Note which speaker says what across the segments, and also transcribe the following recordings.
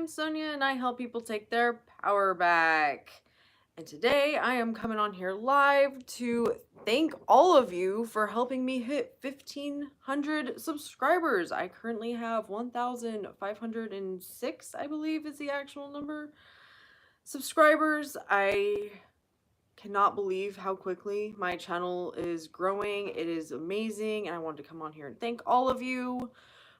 Speaker 1: Sonia and I help people take their power back. And today I am coming on here live to thank all of you for helping me hit 1,500 subscribers. I currently have 1,506, I believe is the actual number, subscribers. I cannot believe how quickly my channel is growing. It is amazing, and I wanted to come on here and thank all of you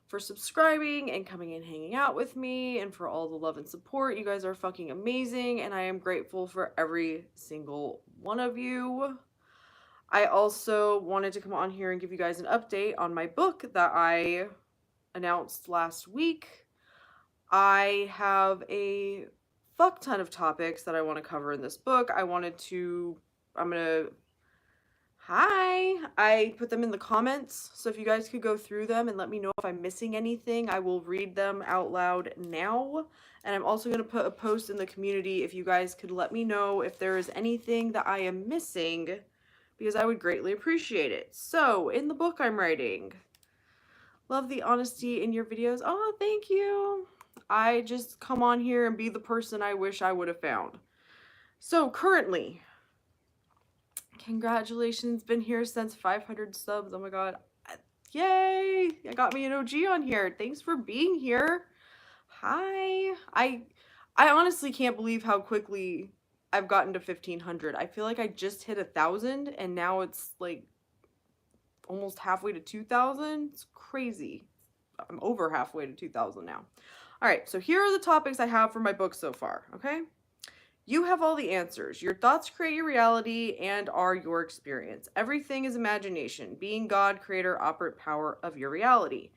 Speaker 1: for subscribing and coming and hanging out with me and for all the love and support. You guys are fucking amazing, and I am grateful for every single one of you. I also wanted to come on here and give you guys an update on my book that I announced last week. I have a fuck ton of topics that I want to cover in this book. I put them in the comments, so if you guys could go through them and let me know if I'm missing anything, I will read them out loud now. And I'm also going to put a post in the community if you guys could let me know if there is anything that I am missing, because I would greatly appreciate it. So, in the book I'm writing, love the honesty in your videos. Oh, thank you. I just come on here and be the person I wish I would have found. So, currently, congratulations, been here since 500 subs. Oh my god. Yay! I got me an OG on here. Thanks for being here. Hi. I honestly can't believe how quickly I've gotten to 1,500. I feel like I just hit 1,000 and now it's like almost halfway to 2,000. It's crazy. I'm over halfway to 2,000 now. All right, so here are the topics I have for my book so far, okay? You have all the answers. Your thoughts create your reality and are your experience. Everything is imagination. Being God, creator, operate power of your reality.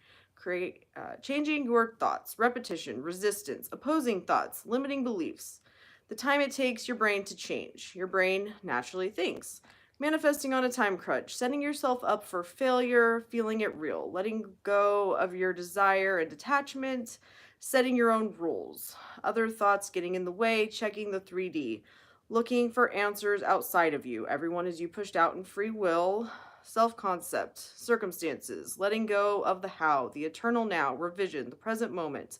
Speaker 1: Changing your thoughts. Repetition, resistance, opposing thoughts, limiting beliefs. The time it takes your brain to change. Your brain naturally thinks. Manifesting on a time crunch. Setting yourself up for failure. Feeling it real. Letting go of your desire and detachment. Setting your own rules. Other thoughts getting in the way, checking the 3D, looking for answers outside of you. Everyone is you pushed out in free will. Self-concept, circumstances, letting go of the how, the eternal now, revision, the present moment.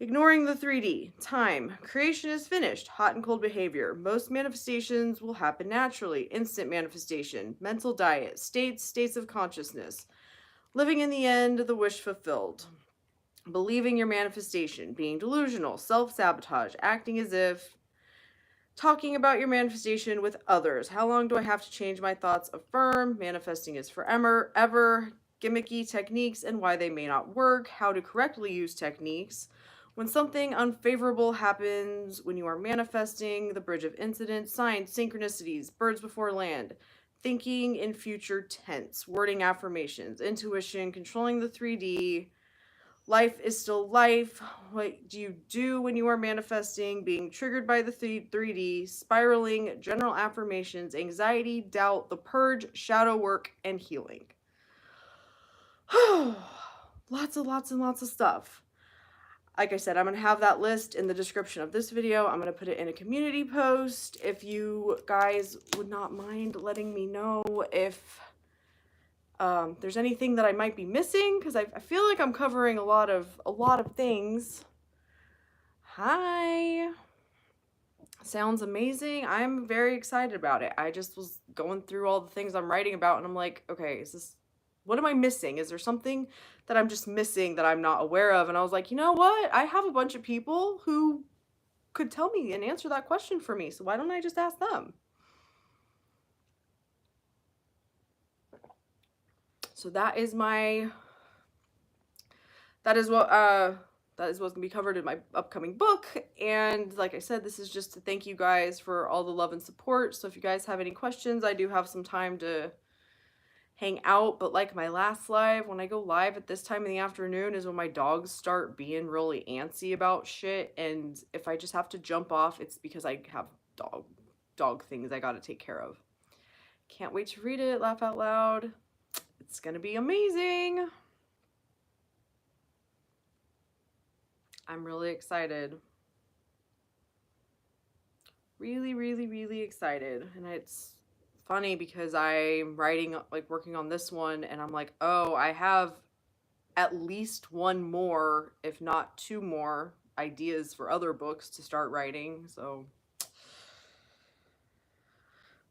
Speaker 1: Ignoring the 3D, time, creation is finished, hot and cold behavior. Most manifestations will happen naturally. Instant manifestation, mental diet, states of consciousness. Living in the end, the wish fulfilled. Believing your manifestation, being delusional, self-sabotage, acting as if, talking about your manifestation with others. How long do I have to change my thoughts? Affirm, manifesting is forever, ever, gimmicky techniques and why they may not work, how to correctly use techniques. When something unfavorable happens, when you are manifesting, the bridge of incident, signs, synchronicities, birds before land, thinking in future tense, wording affirmations, intuition, controlling the 3D, life is still life. What do you do when you are manifesting? Being triggered by the 3D, spiraling, general affirmations, anxiety, doubt, the purge, shadow work, and healing. Lots and lots of stuff. Like I said, I'm going to have that list in the description of this video. I'm going to put it in a community post. If you guys would not mind letting me know if there's anything that I might be missing, because I feel like I'm covering a lot of things. Hi. Sounds amazing. I'm very excited about it. I just was going through all the things I'm writing about and I'm like, okay, what am I missing? Is there something that I'm just missing that I'm not aware of? And I was like, you know what? I have a bunch of people who could tell me and answer that question for me. So why don't I just ask them? So that is what's going to be covered in my upcoming book. And like I said, this is just to thank you guys for all the love and support. So if you guys have any questions, I do have some time to hang out. But like my last live, when I go live at this time in the afternoon is when my dogs start being really antsy about shit. And if I just have to jump off, it's because I have dog things I got to take care of. Can't wait to read it, laugh out loud. It's going to be amazing. I'm really excited. Really excited. And it's funny because I'm working on this one and I'm like, oh, I have at least one more, if not two more ideas for other books to start writing. So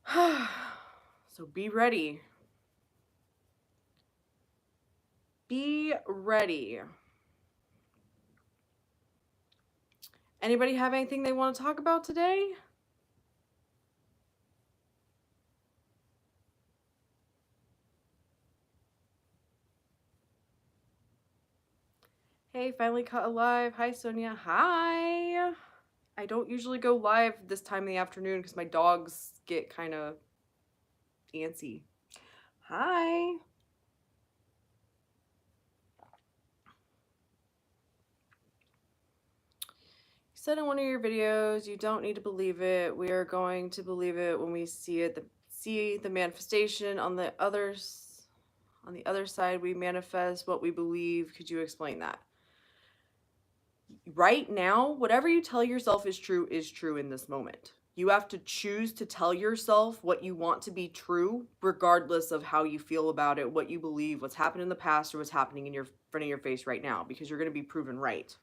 Speaker 1: so be ready. Be ready. Anybody have anything they want to talk about today? Hey, finally caught alive. Hi, Sonia. Hi. I don't usually go live this time in the afternoon because my dogs get kind of antsy. Hi. You said in one of your videos, you don't need to believe it. We are going to believe it when we see it. See the manifestation on the other side. We manifest what we believe. Could you explain that? Right now, whatever you tell yourself is true in this moment. You have to choose to tell yourself what you want to be true, regardless of how you feel about it, what you believe, what's happened in the past, or what's happening in your front of your face right now, because you're going to be proven right.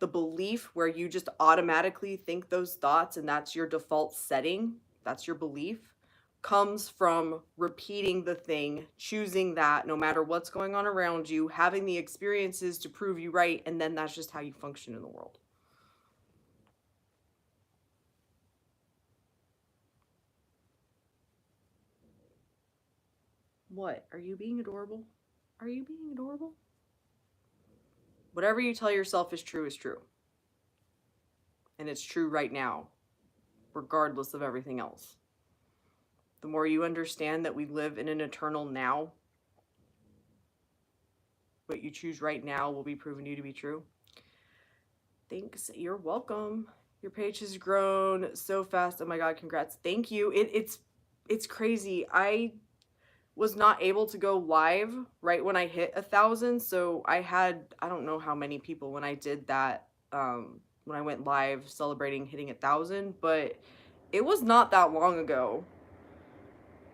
Speaker 1: The belief where you just automatically think those thoughts and that's your default setting, that's your belief, comes from repeating the thing, choosing that no matter what's going on around you, having the experiences to prove you right, and then that's just how you function in the world. What? Are you being adorable? Are you being adorable? Whatever you tell yourself is true. And it's true right now, regardless of everything else. The more you understand that we live in an eternal now, what you choose right now will be proven you to be true. Thanks. You're welcome. Your page has grown so fast. Oh my God, congrats. Thank you. It's crazy. I was not able to go live right when I hit 1,000. So I don't know how many people when I did that, when I went live celebrating hitting 1,000, but it was not that long ago.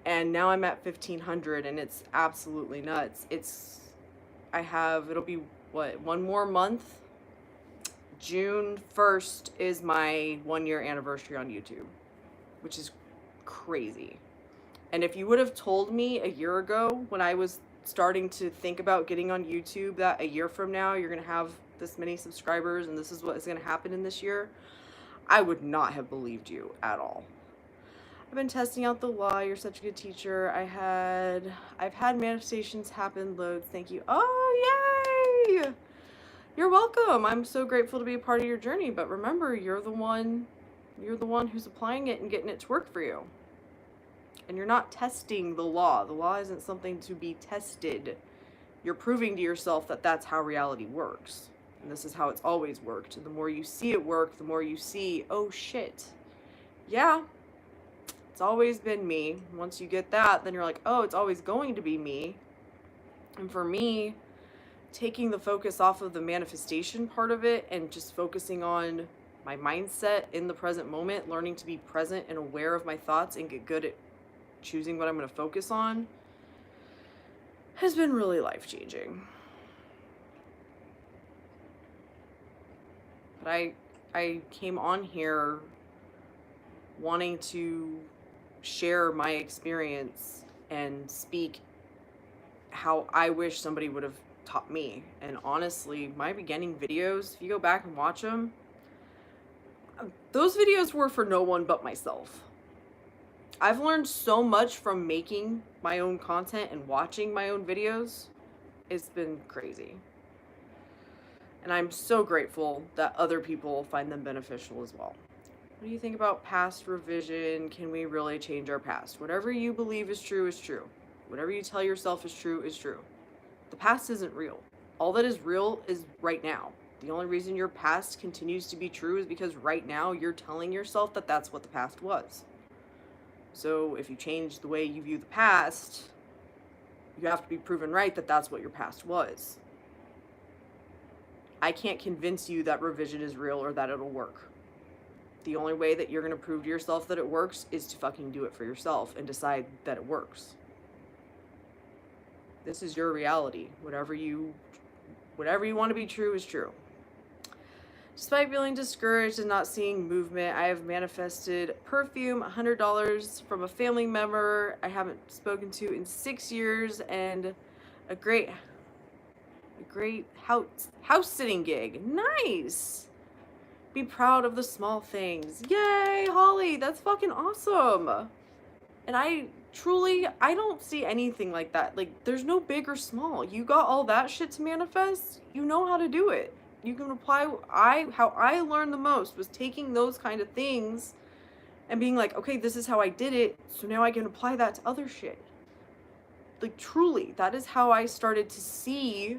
Speaker 1: And now I'm at 1,500 and it's absolutely nuts. It'll be what, one more month? June 1st is my 1-year anniversary on YouTube, which is crazy. And if you would have told me a year ago when I was starting to think about getting on YouTube that a year from now you're going to have this many subscribers and this is what is going to happen in this year, I would not have believed you at all. I've been testing out the law. You're such a good teacher. I've had manifestations happen loads. Thank you. Oh, yay! You're welcome. I'm so grateful to be a part of your journey, but remember, you're the one who's applying it and getting it to work for you. And you're not testing the law. The law isn't something to be tested. You're proving to yourself that that's how reality works. And this is how it's always worked. And the more you see it work, the more you see, oh shit. Yeah, it's always been me. Once you get that, then you're like, oh, it's always going to be me. And for me, taking the focus off of the manifestation part of it and just focusing on my mindset in the present moment, learning to be present and aware of my thoughts and get good at choosing what I'm going to focus on, has been really life-changing. But I came on here wanting to share my experience and speak how I wish somebody would have taught me. And honestly, my beginning videos, if you go back and watch them, those videos were for no one but myself. I've learned so much from making my own content and watching my own videos. It's been crazy. And I'm so grateful that other people find them beneficial as well. What do you think about past revision? Can we really change our past? Whatever you believe is true is true. Whatever you tell yourself is true is true. The past isn't real. All that is real is right now. The only reason your past continues to be true is because right now you're telling yourself that that's what the past was. So if you change the way you view the past, you have to be proven right that that's what your past was. I can't convince you that revision is real or that it'll work. The only way that you're going to prove to yourself that it works is to fucking do it for yourself and decide that it works. This is your reality. Whatever you want to be true is true. Despite feeling discouraged and not seeing movement, I have manifested perfume, $100 from a family member I haven't spoken to in 6 years, and a great house sitting gig. Nice. Be proud of the small things. Yay, Holly, that's fucking awesome. And I don't see anything like that. Like, there's no big or small. You got all that shit to manifest. You know how to do it. You can apply. How I learned the most was taking those kind of things and being like, okay, this is how I did it, so now I can apply that to other shit. Like, truly, that is how I started to see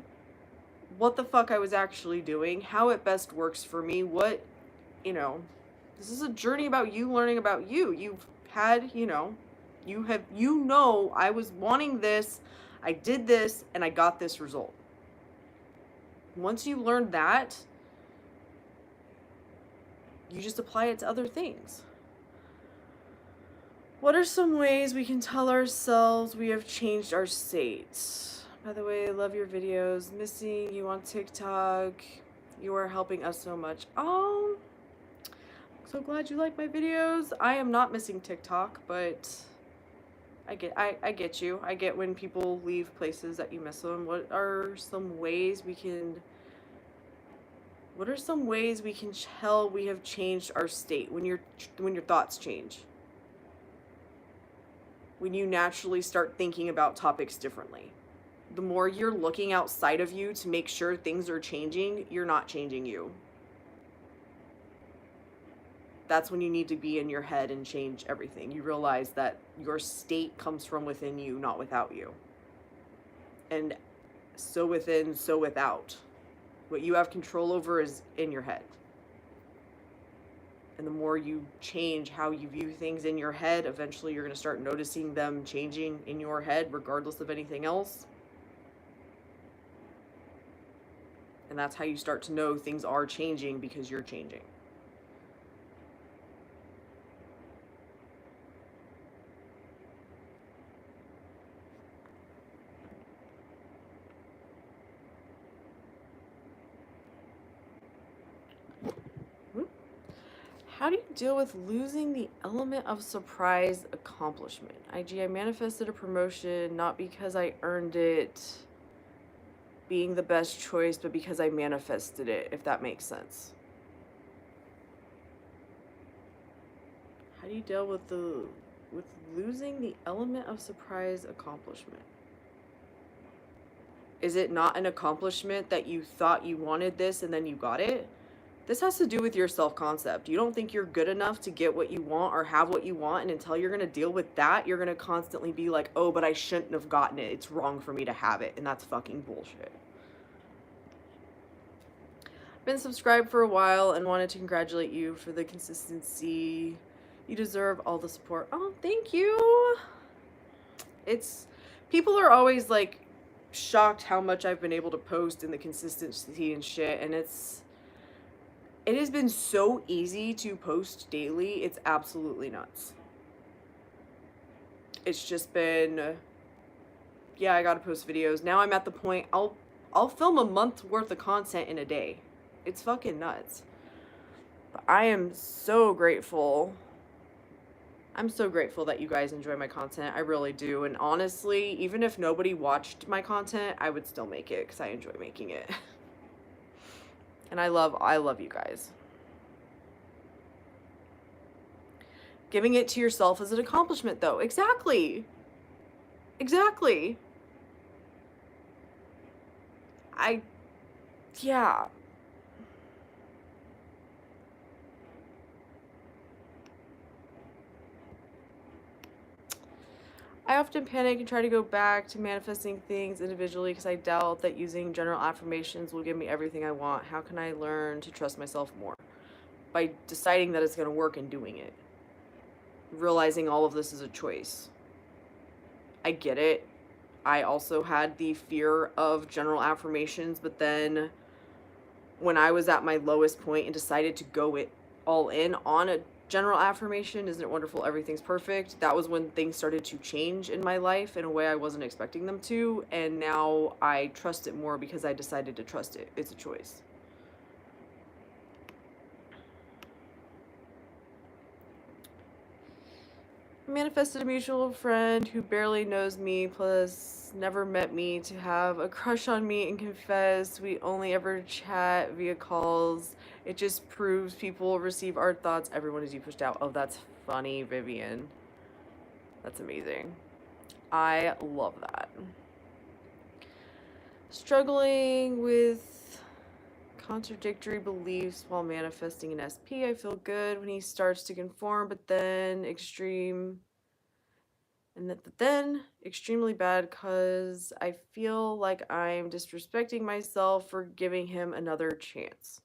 Speaker 1: what the fuck I was actually doing, how it best works for me, what, this is a journey about you learning about you. You've had, I was wanting this, I did this, and I got this result. Once you learn that, you just apply it to other things. What are some ways we can tell ourselves we have changed our state? By the way, I love your videos. Missing you on TikTok. You are helping us so much. Oh, so glad you like my videos. I am not missing TikTok, but I get you. I get when people leave places that you miss them. What are some ways we can tell we have changed our state? When your thoughts change. When you naturally start thinking about topics differently. The more you're looking outside of you to make sure things are changing, you're not changing you. That's when you need to be in your head and change everything. You realize that your state comes from within you, not without you. And so within, so without. What you have control over is in your head. And the more you change how you view things in your head, eventually you're going to start noticing them changing in your head, regardless of anything else. And that's how you start to know things are changing, because you're changing. How do you deal with losing the element of surprise accomplishment? IG, I manifested a promotion not because I earned it being the best choice, but because I manifested it, if that makes sense. How do you deal with losing the element of surprise accomplishment? Is it not an accomplishment that you thought you wanted this and then you got it? This has to do with your self-concept. You don't think you're good enough to get what you want or have what you want, and until you're going to deal with that, you're going to constantly be like, oh, but I shouldn't have gotten it. It's wrong for me to have it, and that's fucking bullshit. Been subscribed for a while and wanted to congratulate you for the consistency. You deserve all the support. Oh, thank you. People are always like shocked how much I've been able to post and the consistency and shit, and it has been so easy to post daily. It's absolutely nuts. It's just been, yeah, I gotta post videos. Now I'm at the point, I'll film a month's worth of content in a day. It's fucking nuts. But I am so grateful. I'm so grateful that you guys enjoy my content. I really do. And honestly, even if nobody watched my content, I would still make it because I enjoy making it. And I love you guys. Giving it to yourself is an accomplishment, though. Exactly. Yeah. I often panic and try to go back to manifesting things individually because I doubt that using general affirmations will give me everything I want. How can I learn to trust myself more? By deciding that it's going to work and doing it. Realizing all of this is a choice. I get it. I also had the fear of general affirmations, but then when I was at my lowest point and decided to go all in on a general affirmation, isn't it wonderful, everything's perfect, that was when things started to change in my life in a way I wasn't expecting them to, and now I trust it more because I decided to trust it. It's a choice. manifested a mutual friend who barely knows me, plus never met me, to have a crush on me and confess we only ever chat via calls. It just proves people receive our thoughts. Everyone is you pushed out. Oh, that's funny, Vivian. That's amazing. I love that. Struggling with contradictory beliefs while manifesting an SP. I feel good when he starts to conform, but then extremely bad because I feel like I'm disrespecting myself for giving him another chance.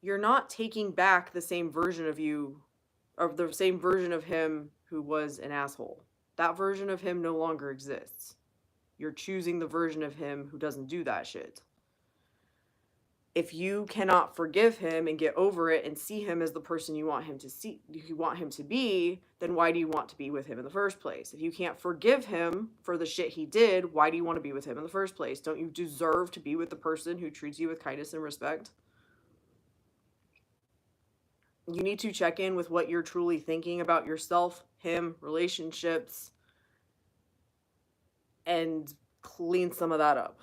Speaker 1: You're not taking back the same version of you, or the same version of him who was an asshole. That version of him no longer exists. You're choosing the version of him who doesn't do that shit. If you cannot forgive him and get over it and see him as the person you want him to be, then why do you want to be with him in the first place? If you can't forgive him for the shit he did, why do you want to be with him in the first place? Don't you deserve to be with the person who treats you with kindness and respect? You need to check in with what you're truly thinking about yourself, him, relationships, and clean some of that up.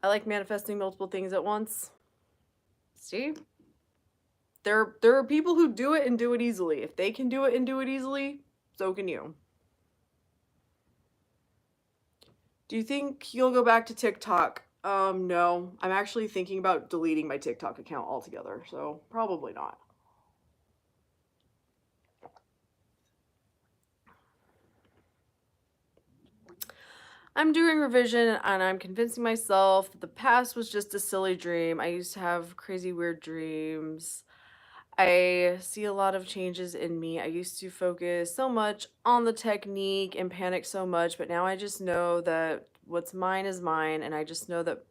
Speaker 1: I like manifesting multiple things at once. See? There are people who do it and do it easily. If they can do it and do it easily, so can you. Do you think you'll go back to TikTok? No. I'm actually thinking about deleting my TikTok account altogether, so probably not. I'm doing revision and I'm convincing myself that the past was just a silly dream. I used to have crazy weird dreams. I see a lot of changes in me. I used to focus so much on the technique and panic so much, but now I just know that what's mine is mine, and I just know that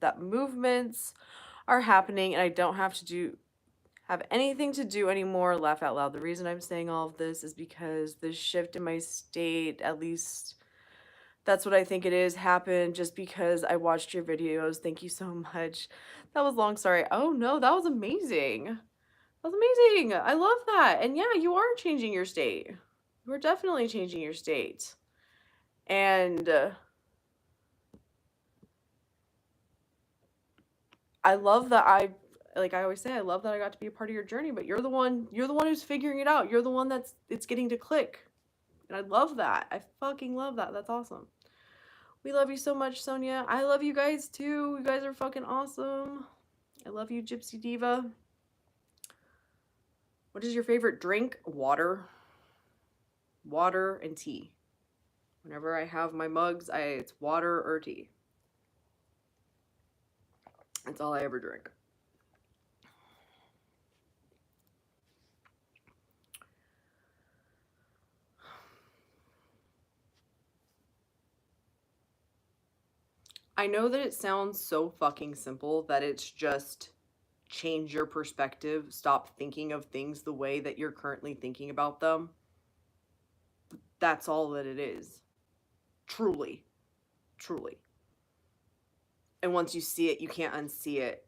Speaker 1: that movements are happening, and I don't have anything to do anymore. Laugh out loud. The reason I'm saying all of this is because the shift in my state, at least that's what I think it is, happened just because I watched your videos. Thank you so much. That was long. Sorry. Oh no, that was amazing. That was amazing. I love that. And yeah, you are changing your state. You are definitely changing your state. And I love that like I always say, I love that I got to be a part of your journey, but you're the one who's figuring it out. You're the one it's getting to click. And I love that. I fucking love that. That's awesome. We love you so much, Sonia. I love you guys too. You guys are fucking awesome. I love you, Gypsy Diva. What is your favorite drink? Water. Water and tea. Whenever I have my mugs, it's water or tea. That's all I ever drink. I know that it sounds so fucking simple that it's just change your perspective, stop thinking of things the way that you're currently thinking about them. That's all that it is. Truly. Truly. And once you see it, you can't unsee it.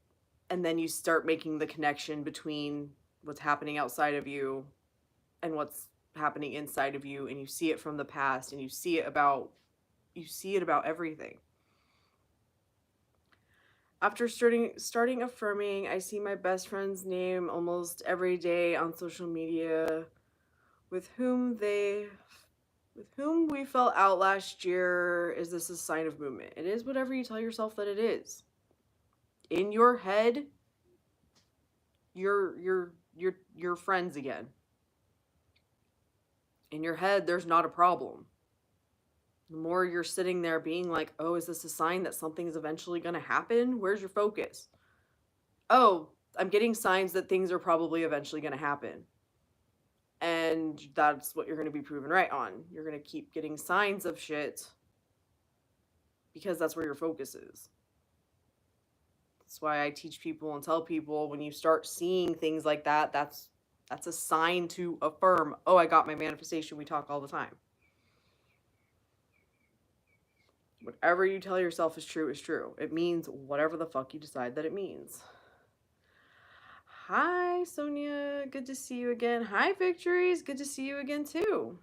Speaker 1: And then you start making the connection between what's happening outside of you and what's happening inside of you, and you see it from the past, and you see it about everything. After starting affirming, I see my best friend's name almost every day on social media, with whom we fell out last year. Is this a sign of movement? It is whatever you tell yourself that it is. In your head, you're friends again. In your head, there's not a problem. The more you're sitting there being like, oh, is this a sign that something is eventually going to happen? Where's your focus? Oh, I'm getting signs that things are probably eventually going to happen. And that's what you're going to be proven right on. You're going to keep getting signs of shit because that's where your focus is. That's why I teach people and tell people, when you start seeing things like that, that's a sign to affirm. Oh, I got my manifestation. We talk all the time. Whatever you tell yourself is true is true. It means whatever the fuck you decide that it means. Hi, Sonia. Good to see you again. Hi, Victories. Good to see you again, too.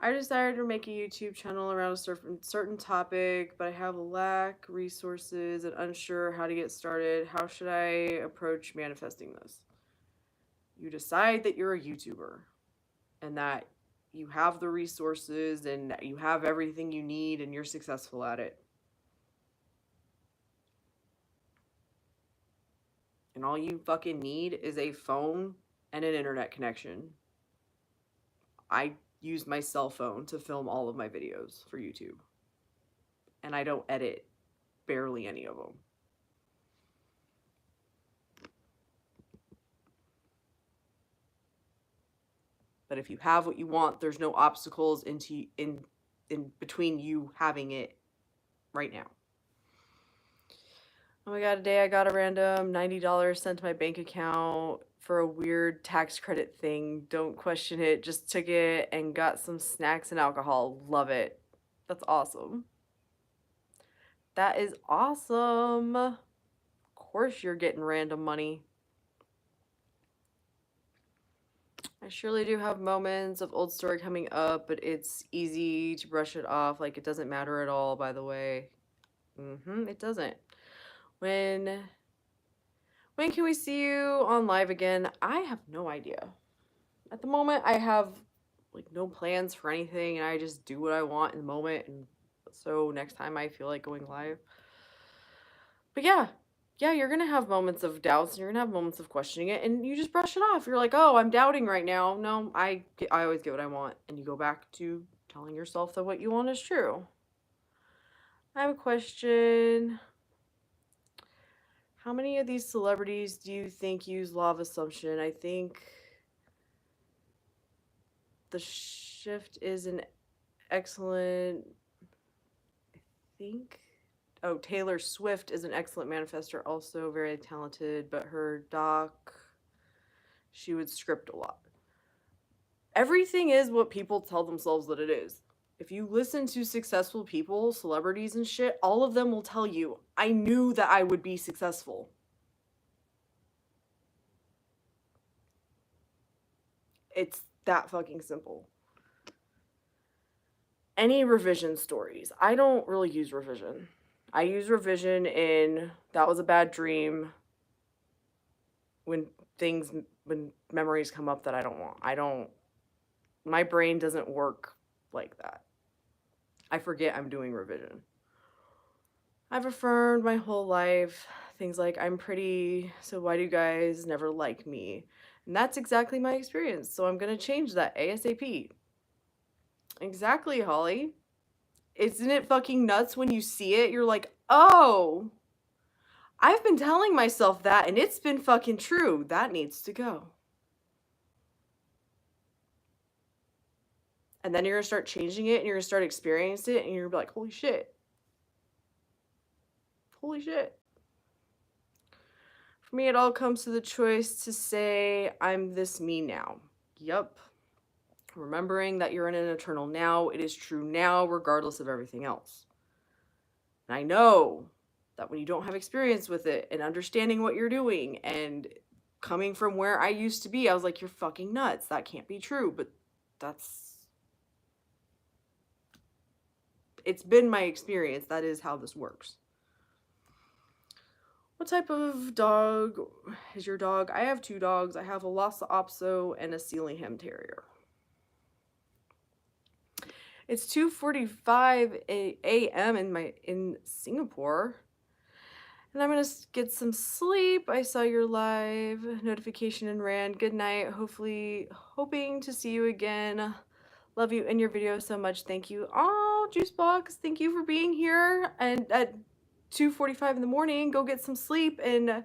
Speaker 1: I decided to make a YouTube channel around a certain topic, but I have a lack resources and unsure how to get started. How should I approach manifesting this? You decide that you're a YouTuber and that you have the resources and you have everything you need and you're successful at it. And all you fucking need is a phone and an internet connection. I use my cell phone to film all of my videos for YouTube. And I don't edit barely any of them. But if you have what you want, there's no obstacles in between you having it right now. Oh my god, today I got a random $90 sent to my bank account for a weird tax credit thing. Don't question it. Just took it and got some snacks and alcohol. Love it. That's awesome. That is awesome. Of course you're getting random money. I surely do have moments of old story coming up, but it's easy to brush it off. Like, it doesn't matter at all, by the way. It doesn't. When can we see you on live again? I have no idea. At the moment, I have like no plans for anything, and I just do what I want in the moment. And so next time I feel like going live. But yeah, you're gonna have moments of doubts, and you're gonna have moments of questioning it, and you just brush it off. You're like, oh, I'm doubting right now. No, I always get what I want, and you go back to telling yourself that what you want is true. I have a question. How many of these celebrities do you think use law of assumption? I think the shift is an excellent. Taylor Swift is an excellent manifestor, also very talented, but her doc, she would script a lot. Everything is what people tell themselves that it is. If you listen to successful people, celebrities and shit, all of them will tell you, I knew that I would be successful. It's that fucking simple. Any revision stories. I don't really use revision. I use revision in that was a bad dream when memories come up that I don't want. My brain doesn't work like that. I forget I'm doing revision. I've affirmed my whole life things like I'm pretty, so why do you guys never like me? And that's exactly my experience. So I'm going to change that ASAP. Exactly, Holly. Isn't it fucking nuts when you see it? You're like, oh, I've been telling myself that and it's been fucking true. That needs to go. And then you're going to start changing it and you're going to start experiencing it and you're like, holy shit. Holy shit. For me, it all comes to the choice to say, I'm this me now. Yup. Remembering that you're in an eternal now. It is true now, regardless of everything else. And I know that when you don't have experience with it and understanding what you're doing and coming from where I used to be, I was like, you're fucking nuts. That can't be true. But it's been my experience. That is how this works. What type of dog is your dog? I have 2 dogs. I have a Lhasa Apso and a Sealyham Terrier. It's 2:45 a.m. in Singapore. And I'm going to get some sleep. I saw your live notification and ran. Good night. Hoping to see you again. Love you and your video so much. Thank you. Oh, Juicebox, thank you for being here. And at 2:45 in the morning, go get some sleep and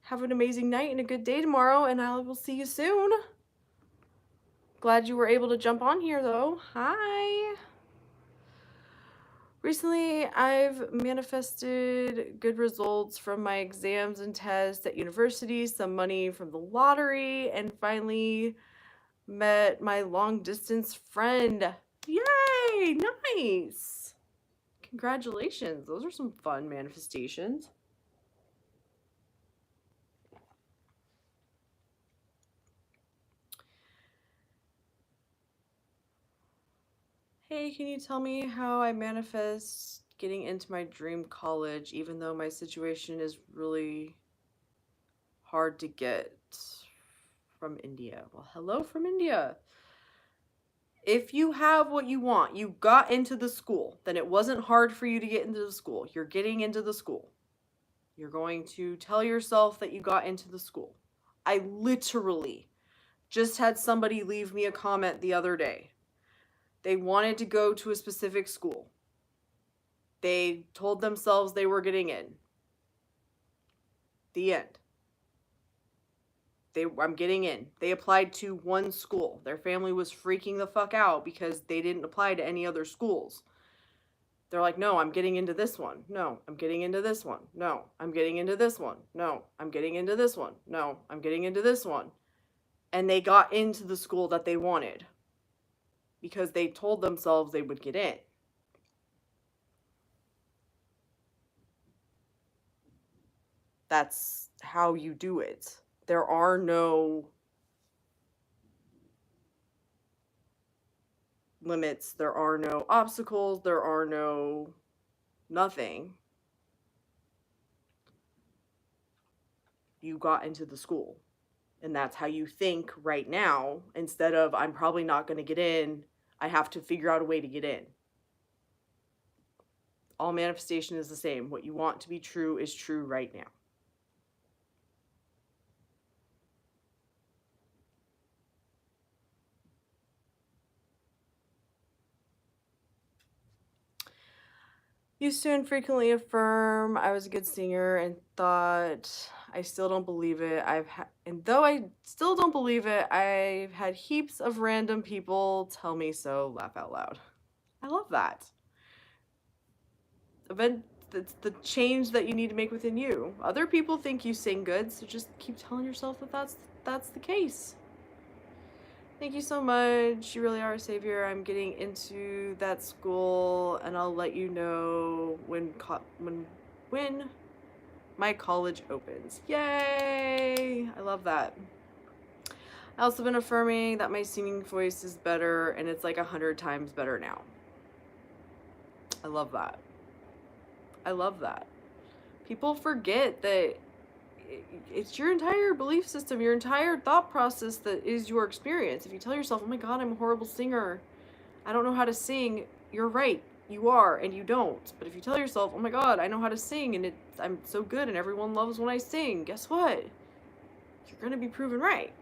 Speaker 1: have an amazing night and a good day tomorrow. And I will see you soon. Glad you were able to jump on here, though. Hi. Recently, I've manifested good results from my exams and tests at university, some money from the lottery, and finally met my long-distance friend. Yay! Yay! Nice! Congratulations. Those are some fun manifestations. Hey, can you tell me how I manifest getting into my dream college even though my situation is really hard to get from India? Well, hello from India. If you have what you want, you got into the school, then it wasn't hard for you to get into the school. You're getting into the school. You're going to tell yourself that you got into the school. I literally just had somebody leave me a comment the other day. They wanted to go to a specific school. They told themselves they were getting in. The end. I'm getting in. They applied to one school. Their family was freaking the fuck out because they didn't apply to any other schools. They're like, no, I'm getting into this one. No, I'm getting into this one. No, I'm getting into this one. No, I'm getting into this one. No, I'm getting into this one. And they got into the school that they wanted because they told themselves they would get in. That's how you do it. There are no limits, there are no obstacles, there are no nothing. You got into the school. And that's how you think right now, instead of I'm probably not going to get in, I have to figure out a way to get in. All manifestation is the same. What you want to be true is true right now. Used to and frequently affirm I was a good singer and thought I still don't believe it. And though I still don't believe it, I've had heaps of random people tell me so. Laugh out loud. I love that. It's the change that you need to make within you. Other people think you sing good, so just keep telling yourself that that's the case. Thank you so much. You really are a savior. I'm getting into that school, and I'll let you know when my college opens. Yay! I love that. I also been affirming that my singing voice is better, and it's like 100 times better now. I love that. I love that. People forget that it's your entire belief system, your entire thought process that is your experience. If you tell yourself, oh my God, I'm a horrible singer, I don't know how to sing, you're right, you are, and you don't. But if you tell yourself, oh my God, I know how to sing, and I'm so good, and everyone loves when I sing, guess what? You're gonna be proven right.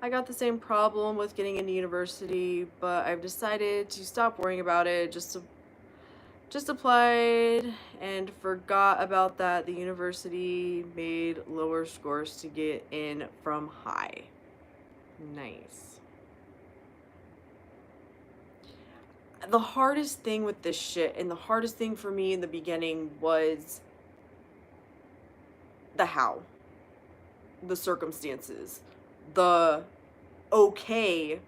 Speaker 1: I got the same problem with getting into university, but I've decided to stop worrying about it, just applied and forgot about that. The university made lower scores to get in from high. Nice. The hardest thing with this shit, and the hardest thing for me in the beginning, was the how, the circumstances, the okay,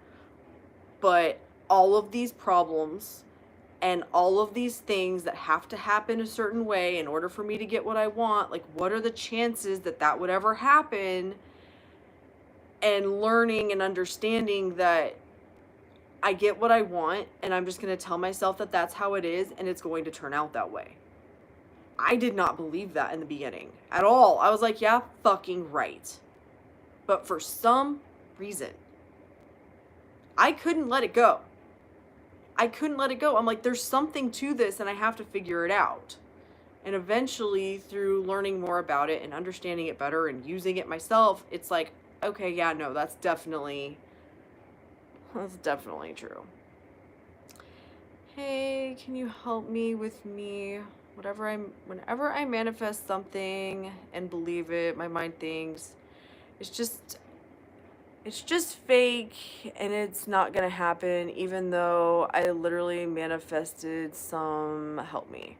Speaker 1: but all of these problems and all of these things that have to happen a certain way in order for me to get what I want, like what are the chances that that would ever happen? And learning and understanding that I get what I want, and I'm just going to tell myself that that's how it is, and it's going to turn out that way. I did not believe that in the beginning at all. I was like, yeah, fucking right. But for some reason, I couldn't let it go. I'm like, there's something to this, and I have to figure it out. And eventually, through learning more about it and understanding it better and using it myself, it's like, okay, yeah, no, that's definitely true. Hey, can you help me with me? Whenever I manifest something and believe it, my mind thinks it's just fake and it's not gonna happen, even though I literally manifested some help me.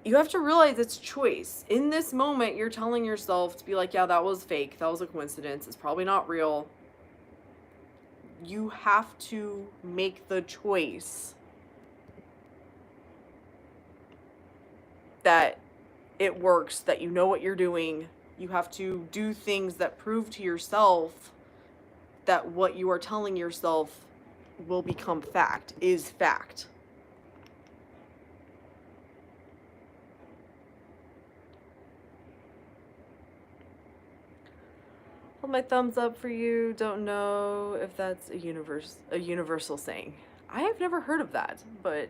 Speaker 1: You have to realize it's choice. In this moment, you're telling yourself to be like, yeah, that was fake. That was a coincidence. It's probably not real. you have to make the choice that it works, that you know what you're doing. You have to do things that prove to yourself that what you are telling yourself will become fact, is fact. Hold my thumbs up for you. Don't know if that's a universal saying. I have never heard of that, but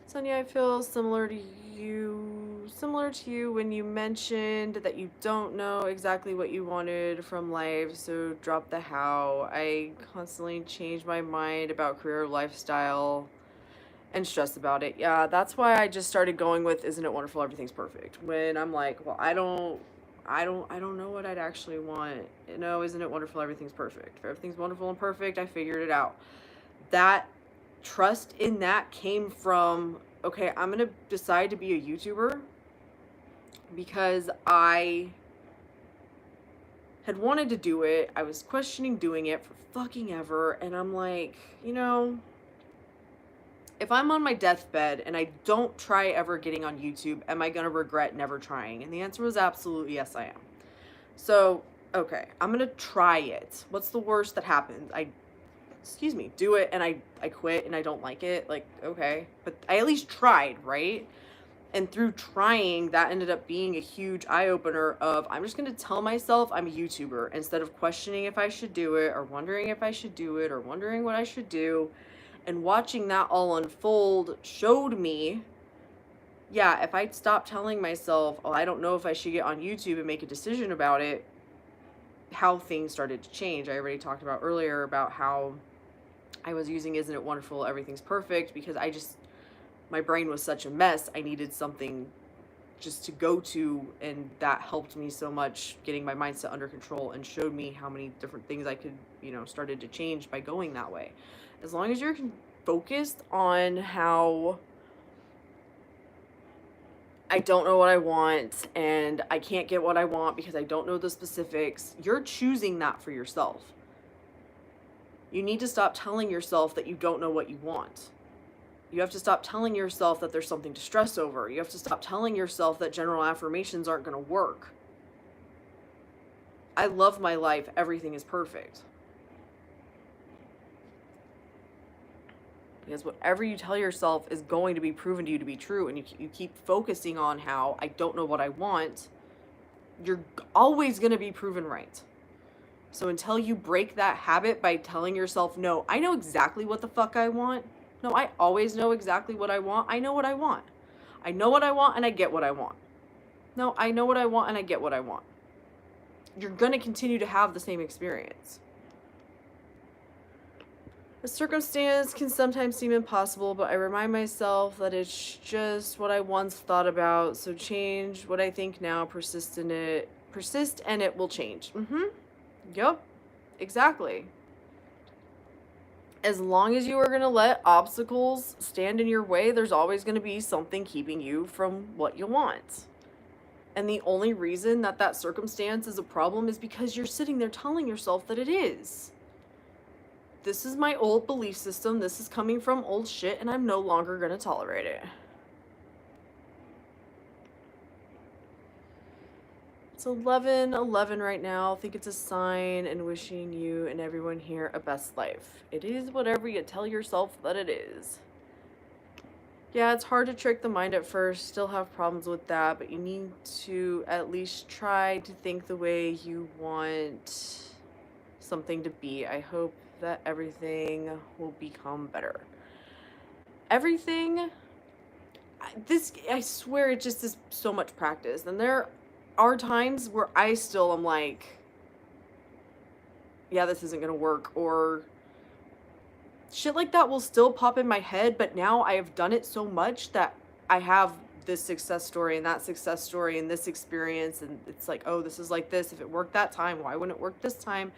Speaker 1: Sonia, I feel similar to you when you mentioned that you don't know exactly what you wanted from life, so drop the how. I constantly change my mind about career, lifestyle, and stress about it. Yeah, that's why I just started going with "Isn't it wonderful? Everything's perfect." When I'm like, well, I don't know what I'd actually want. You know, isn't it wonderful? Everything's perfect. If everything's wonderful and perfect, I figured it out. That trust in that came from, okay, I'm gonna decide to be a YouTuber because I had wanted to do it. I was questioning doing it for fucking ever, and I'm like, you know, if I'm on my deathbed and I don't try ever getting on YouTube, am I gonna regret never trying? And the answer was absolutely yes, I am. So, okay, I'm gonna try it. What's the worst that happens? Do it and I quit and I don't like it. Like, okay, but I at least tried, right? And through trying, that ended up being a huge eye-opener of, I'm just going to tell myself I'm a YouTuber instead of questioning if I should do it or wondering if I should do it or wondering what I should do. And watching that all unfold showed me, yeah, if I stopped telling myself, oh, I don't know if I should get on YouTube and make a decision about it, how things started to change. I already talked about earlier about how I was using "Isn't it wonderful? Everything's perfect" because my brain was such a mess. I needed something just to go to, and that helped me so much getting my mindset under control and showed me how many different things I could, started to change by going that way. As long as you're focused on how I don't know what I want and I can't get what I want because I don't know the specifics, you're choosing that for yourself. You need to stop telling yourself that you don't know what you want. You have to stop telling yourself that there's something to stress over. You have to stop telling yourself that general affirmations aren't going to work. I love my life. Everything is perfect. Because whatever you tell yourself is going to be proven to you to be true, and you keep focusing on how I don't know what I want, you're always going to be proven right. So until you break that habit by telling yourself, no, I know exactly what the fuck I want. No, I always know exactly what I want. I know what I want. I know what I want and I get what I want. No, I know what I want and I get what I want. You're going to continue to have the same experience. A circumstance can sometimes seem impossible, but I remind myself that it's just what I once thought about. So change what I think now, persist and it will change. Yep, exactly. As long as you are going to let obstacles stand in your way, there's always going to be something keeping you from what you want. And the only reason that circumstance is a problem is because you're sitting there telling yourself that it is. This is my old belief system. This is coming from old shit, and I'm no longer going to tolerate it. It's 11:11 right now. I think it's a sign and wishing you and everyone here a best life. It is whatever you tell yourself that it is. Yeah, it's hard to trick the mind at first. Still have problems with that, but you need to at least try to think the way you want something to be. I hope that everything will become better. Everything, I swear it just is so much practice. And there are times where I still am like, yeah, this isn't going to work, or shit like that will still pop in my head, but now I have done it so much that I have this success story and that success story and this experience, and it's like, oh, this is like this. If it worked that time, why wouldn't it work this time?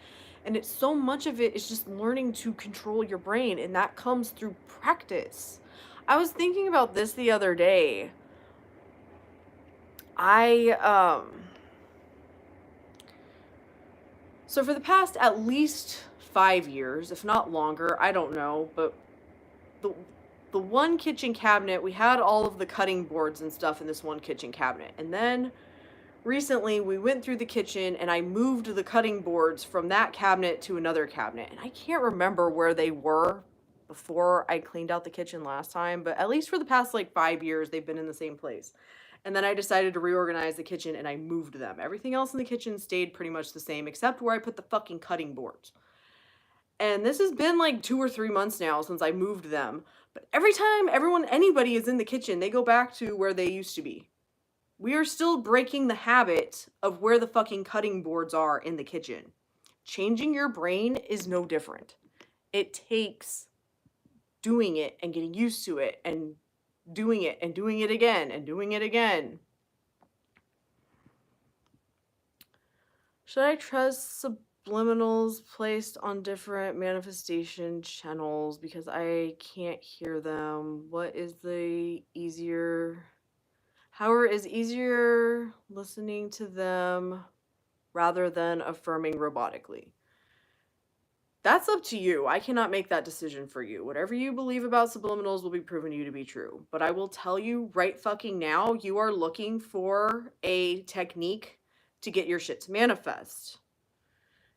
Speaker 1: And it's so much of it is just learning to control your brain, and that comes through practice. I was thinking about this the other day. So for the past at least 5 years, if not longer, I don't know, but the the one kitchen cabinet, we had all of the cutting boards and stuff in this one kitchen cabinet. And then recently we went through the kitchen and I moved the cutting boards from that cabinet to another cabinet. And I can't remember where they were before I cleaned out the kitchen last time, but at least for the past like 5 years they've been in the same place. And then I decided to reorganize the kitchen and I moved them. Everything else in the kitchen stayed pretty much the same except where I put the fucking cutting boards. And this has been like 2 or 3 months now since I moved them. But every time anybody is in the kitchen, they go back to where they used to be. We are still breaking the habit of where the fucking cutting boards are in the kitchen. Changing your brain is no different. It takes doing it and getting used to it and doing it and doing it again and doing it again. Should I trust subliminals placed on different manifestation channels because I can't hear them? What is the easier... However, is easier listening to them rather than affirming robotically? That's up to you. I cannot make that decision for you. Whatever you believe about subliminals will be proven to you to be true. But I will tell you right fucking now, you are looking for a technique to get your shit to manifest.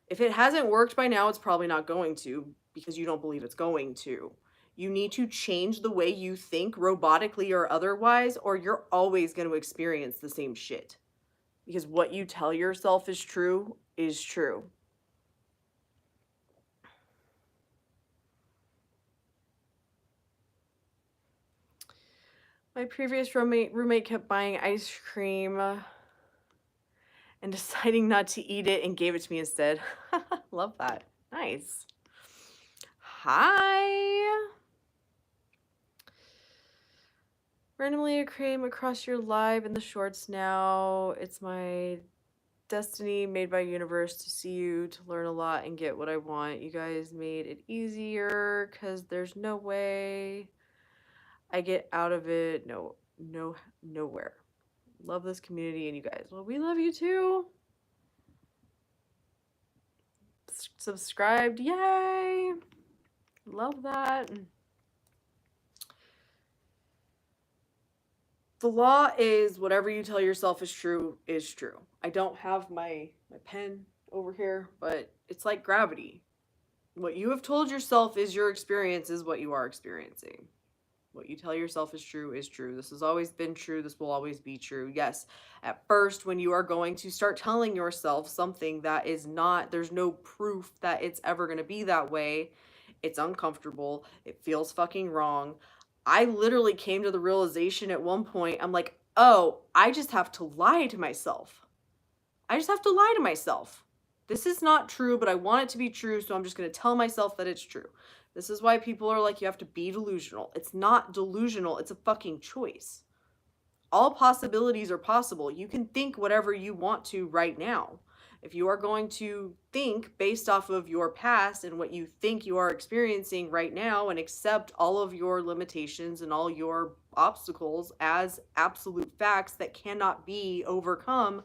Speaker 1: If it hasn't worked by now, it's probably not going to because you don't believe it's going to. You need to change the way you think robotically or otherwise, or you're always going to experience the same shit. Because what you tell yourself is true is true. My previous roommate kept buying ice cream and deciding not to eat it and gave it to me instead. Love that. Nice. Hi. Randomly came across your live in the shorts now. It's my destiny made by universe to see you, to learn a lot and get what I want. You guys made it easier because there's no way I get out of it. Nowhere. Love this community and you guys. Well, we love you too. Subscribed. Yay. Love that. The law is whatever you tell yourself is true is true. I don't have my pen over here, but it's like gravity. What you have told yourself is your experience is what you are experiencing. What you tell yourself is true is true. This has always been true. This will always be true. Yes, at first, when you are going to start telling yourself something that is not, there's no proof that it's ever going to be that way, it's uncomfortable. It feels fucking wrong. I literally came to the realization at one point, I'm like, oh, I just have to lie to myself. I just have to lie to myself. This is not true, but I want it to be true, so I'm just going to tell myself that it's true. This is why people are like, you have to be delusional. It's not delusional. It's a fucking choice. All possibilities are possible. You can think whatever you want to right now. If you are going to think based off of your past and what you think you are experiencing right now and accept all of your limitations and all your obstacles as absolute facts that cannot be overcome,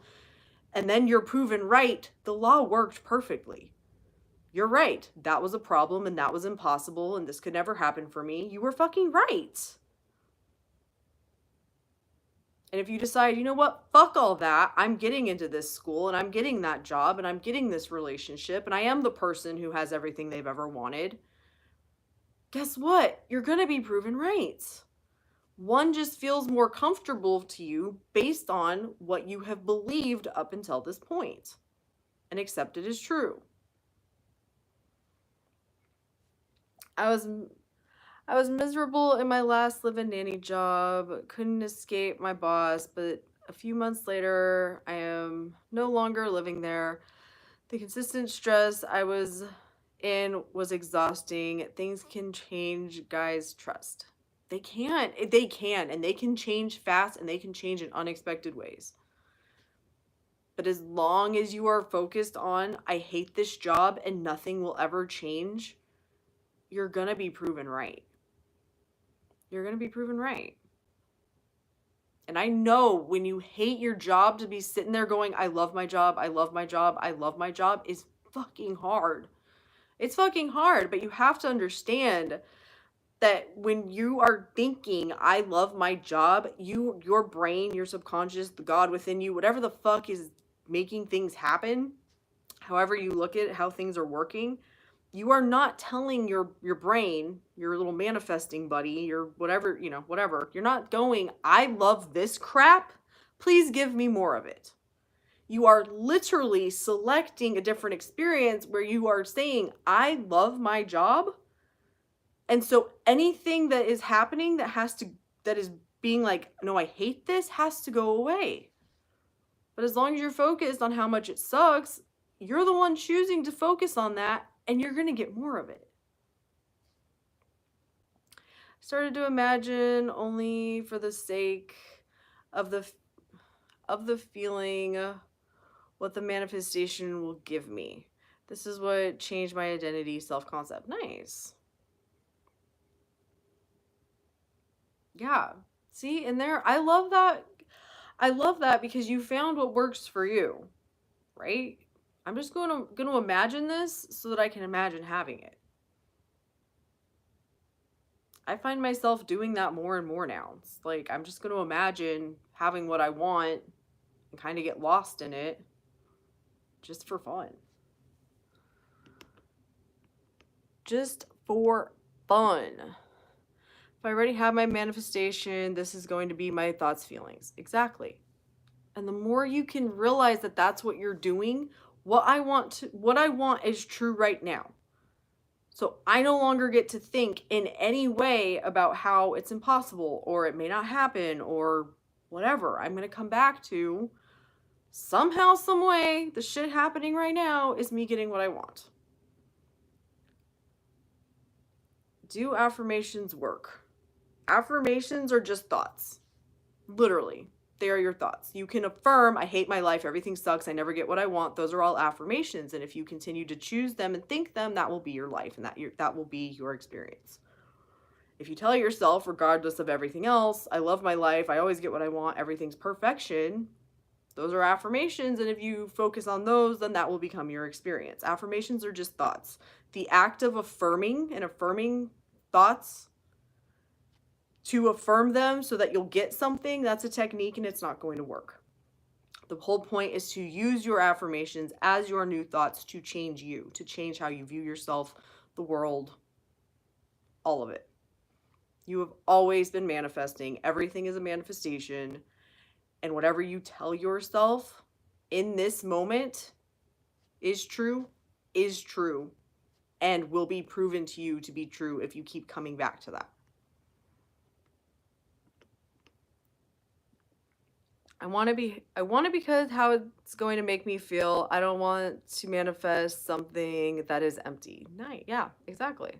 Speaker 1: and then you're proven right, the law worked perfectly. You're right. That was a problem and that was impossible and this could never happen for me. You were fucking right. And if you decide, you know what, fuck all that, I'm getting into this school and I'm getting that job and I'm getting this relationship and I am the person who has everything they've ever wanted, guess what? You're going to be proven right. One just feels more comfortable to you based on what you have believed up until this point and accepted as true. I was miserable in my last live-in nanny job, couldn't escape my boss, but a few months later, I am no longer living there. The consistent stress I was in was exhausting. Things can change, guys, trust. They can, and they can change fast, and they can change in unexpected ways. But as long as you are focused on, I hate this job and nothing will ever change, you're going to be proven right. You're going to be proven right. And I know when you hate your job, to be sitting there going, I love my job, I love my job, I love my job, is fucking hard. It's fucking hard, but you have to understand that when you are thinking, I love my job, your brain, your subconscious, the God within you, whatever the fuck is making things happen, however you look at how things are working, you are not telling your brain, your little manifesting buddy, your whatever, whatever. You're not going, I love this crap. Please give me more of it. You are literally selecting a different experience where you are saying, I love my job. And so anything that is happening that is being like, no, I hate this, has to go away. But as long as you're focused on how much it sucks, you're the one choosing to focus on that, and you're going to get more of it. Started to imagine only for the sake of the feeling what the manifestation will give me. This is what changed my identity, self-concept. Nice. Yeah. See, in there, I love that. I love that because you found what works for you, right? I'm just going to imagine this so that I can imagine having it. I find myself doing that more and more now. It's like I'm just going to imagine having what I want and kind of get lost in it just for fun. Just for fun. If I already have my manifestation, this is going to be my thoughts, feelings. Exactly. And the more you can realize that that's what you're doing, what I want is true right now. So I no longer get to think in any way about how it's impossible or it may not happen or whatever. I'm going to come back to somehow, some way, the shit happening right now is me getting what I want. Do affirmations work? Affirmations are just thoughts. Literally, they are your thoughts. You can affirm, I hate my life, everything sucks, I never get what I want. Those are all affirmations. And if you continue to choose them and think them, that will be your life and that will be your experience. If you tell yourself, regardless of everything else, I love my life, I always get what I want, everything's perfection, those are affirmations. And if you focus on those, then that will become your experience. Affirmations are just thoughts. The act of affirming and affirming thoughts to affirm them so that you'll get something, that's a technique and it's not going to work. The whole point is to use your affirmations as your new thoughts to change you, to change how you view yourself, the world, all of it. You have always been manifesting. Everything is a manifestation. And whatever you tell yourself in this moment is true, and will be proven to you to be true if you keep coming back to that. I want to because how it's going to make me feel. I don't want to manifest something that is empty. Nice. Yeah, exactly.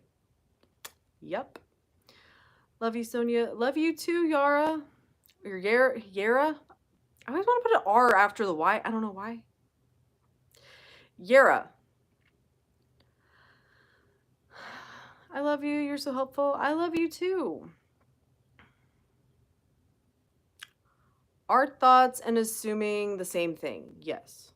Speaker 1: Yep. Love you, Sonia. Love you too, Yara. Or Yara. I always want to put an R after the Y. I don't know why. Yara. I love you. You're so helpful. I love you too. Are thoughts and assuming the same thing? Yes.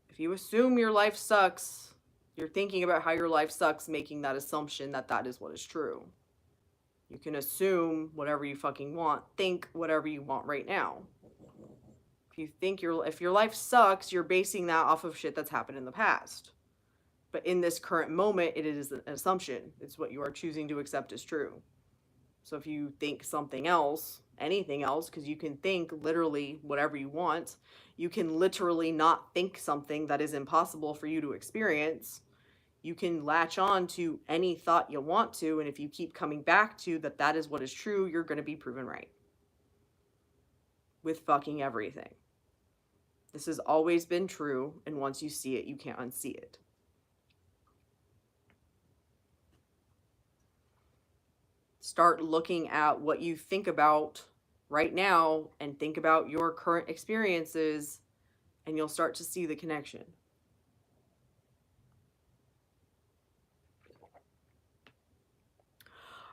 Speaker 1: If you assume your life sucks, you're thinking about how your life sucks, making that assumption that that is what is true. You can assume whatever you fucking want. Think whatever you want right now. If your life sucks, you're basing that off of shit that's happened in the past. But in this current moment, it is an assumption. It's what you are choosing to accept as true. So if you think something else, anything else, because you can think literally whatever you want, you can literally not think something that is impossible for you to experience. You can latch on to any thought you want to, and if you keep coming back to that is what is true, you're going to be proven right. With fucking everything. This has always been true, and once you see it, you can't unsee it. Start looking at what you think about right now and think about your current experiences, and you'll start to see the connection.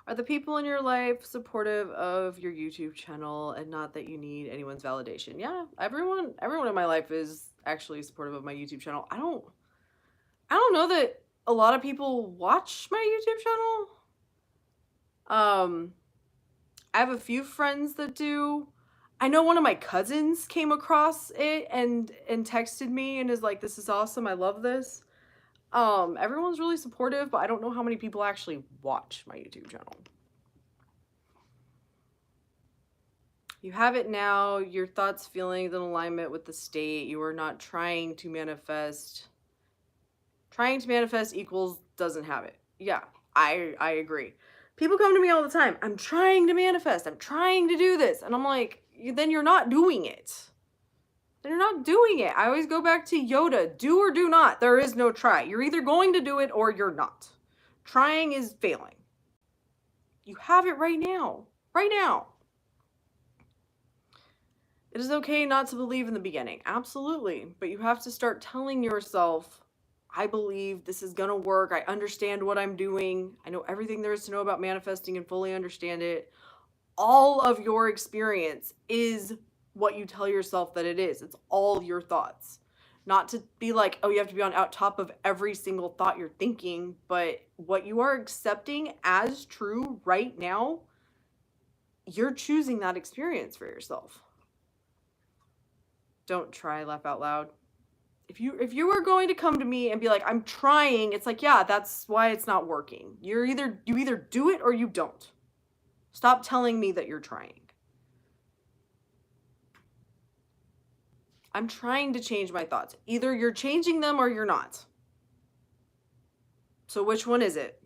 Speaker 1: Are the people in your life supportive of your YouTube channel and not that you need anyone's validation? Yeah, everyone in my life is actually supportive of my YouTube channel. I don't know that a lot of people watch my YouTube channel. I have a few friends that do. I know one of my cousins came across it and texted me and is like, "This is awesome. I love this." Everyone's really supportive, but I don't know how many people actually watch my YouTube channel. You have it now, your thoughts, feelings in alignment with the state. You are not trying to manifest. Trying to manifest equals doesn't have it. Yeah, I agree. People come to me all the time. I'm trying to manifest. I'm trying to do this. And I'm like, then you're not doing it. Then you're not doing it. I always go back to Yoda. Do or do not. There is no try. You're either going to do it or you're not. Trying is failing. You have it right now. Right now. It is okay not to believe in the beginning. Absolutely. But you have to start telling yourself, I believe this is going to work. I understand what I'm doing. I know everything there is to know about manifesting and fully understand it. All of your experience is what you tell yourself that it is. It's all your thoughts. Not to be like, oh, you have to be on top of every single thought you're thinking, but what you are accepting as true right now, you're choosing that experience for yourself. Don't try, laugh out loud. If you were going to come to me and be like, I'm trying, it's like, yeah, that's why it's not working. You either do it or you don't. Stop telling me that you're trying. I'm trying to change my thoughts. Either you're changing them or you're not. So which one is it?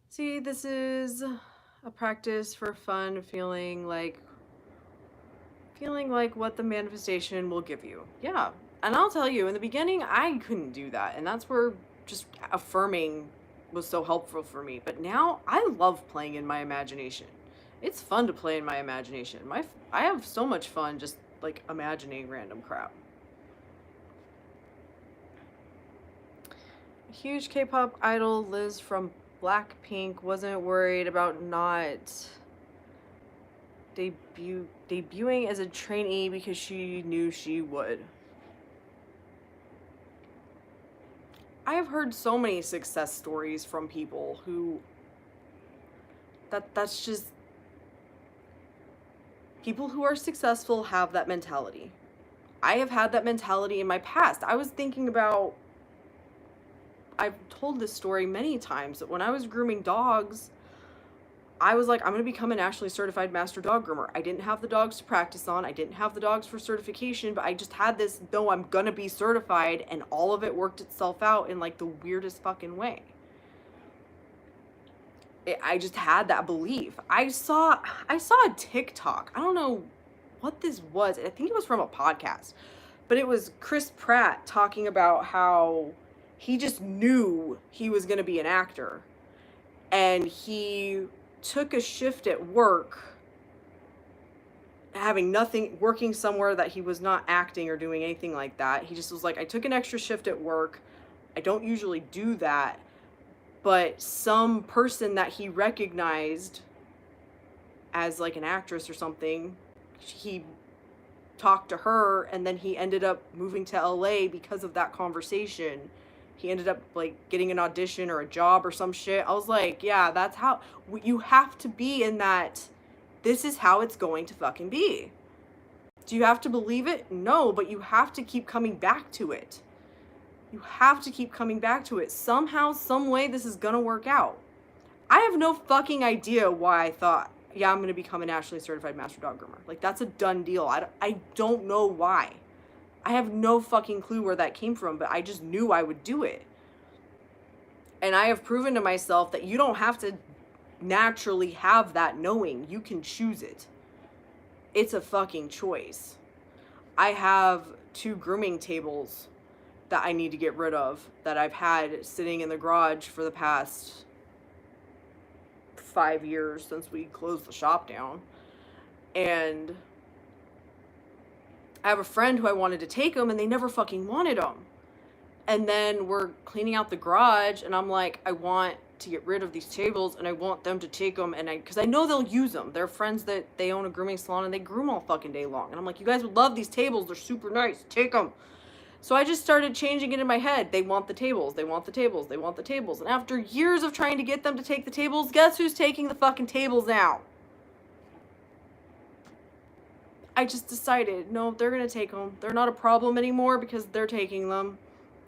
Speaker 1: See, this is a practice for fun, feeling like what the manifestation will give you. Yeah. And I'll tell you, in the beginning, I couldn't do that. And that's where just affirming was so helpful for me. But now I love playing in my imagination. It's fun to play in my imagination. I have so much fun just like imagining random crap. A huge K-pop idol, Liz from Blackpink, wasn't worried about not debuting as a trainee because she knew she would. I have heard so many success stories from people who that's just people who are successful have that mentality. I have had that mentality in my past. I was thinking about, I've told this story many times, that when I was grooming dogs, I was like, I'm going to become a nationally certified master dog groomer. I didn't have the dogs to practice on. I didn't have the dogs for certification, but I just had this, no, I'm going to be certified, and all of it worked itself out in like the weirdest fucking way. I just had that belief. I saw a TikTok. I don't know what this was. I think it was from a podcast, but it was Chris Pratt talking about how he just knew he was going to be an actor, and he took a shift at work, having nothing, working somewhere that he was not acting or doing anything like that. He just was like, I took an extra shift at work. I don't usually do that, but some person that he recognized as like an actress or something, he talked to her, and then he ended up moving to LA because of that conversation. He ended up like getting an audition or a job or some shit. I was like, yeah, that's how you have to be in that. This is how it's going to fucking be. Do you have to believe it? No, but you have to keep coming back to it. You have to keep coming back to it. Somehow, some way, this is gonna work out. I have no fucking idea why I thought, yeah, I'm gonna become a nationally certified master dog groomer. Like, that's a done deal. I don't know why. I have no fucking clue where that came from, but I just knew I would do it. And I have proven to myself that you don't have to naturally have that knowing. You can choose it. It's a fucking choice. I have 2 grooming tables that I need to get rid of that I've had sitting in the garage for the past 5 years since we closed the shop down. And I have a friend who I wanted to take them, and they never fucking wanted them. And then we're cleaning out the garage, and I'm like, I want to get rid of these tables, and I want them to take them, and because I know they'll use them. They're friends that they own a grooming salon, and they groom all fucking day long. And I'm like, you guys would love these tables. They're super nice. Take them. So I just started changing it in my head. They want the tables. They want the tables. They want the tables. And after years of trying to get them to take the tables, guess who's taking the fucking tables now? I just decided, no, they're going to take them. They're not a problem anymore because they're taking them.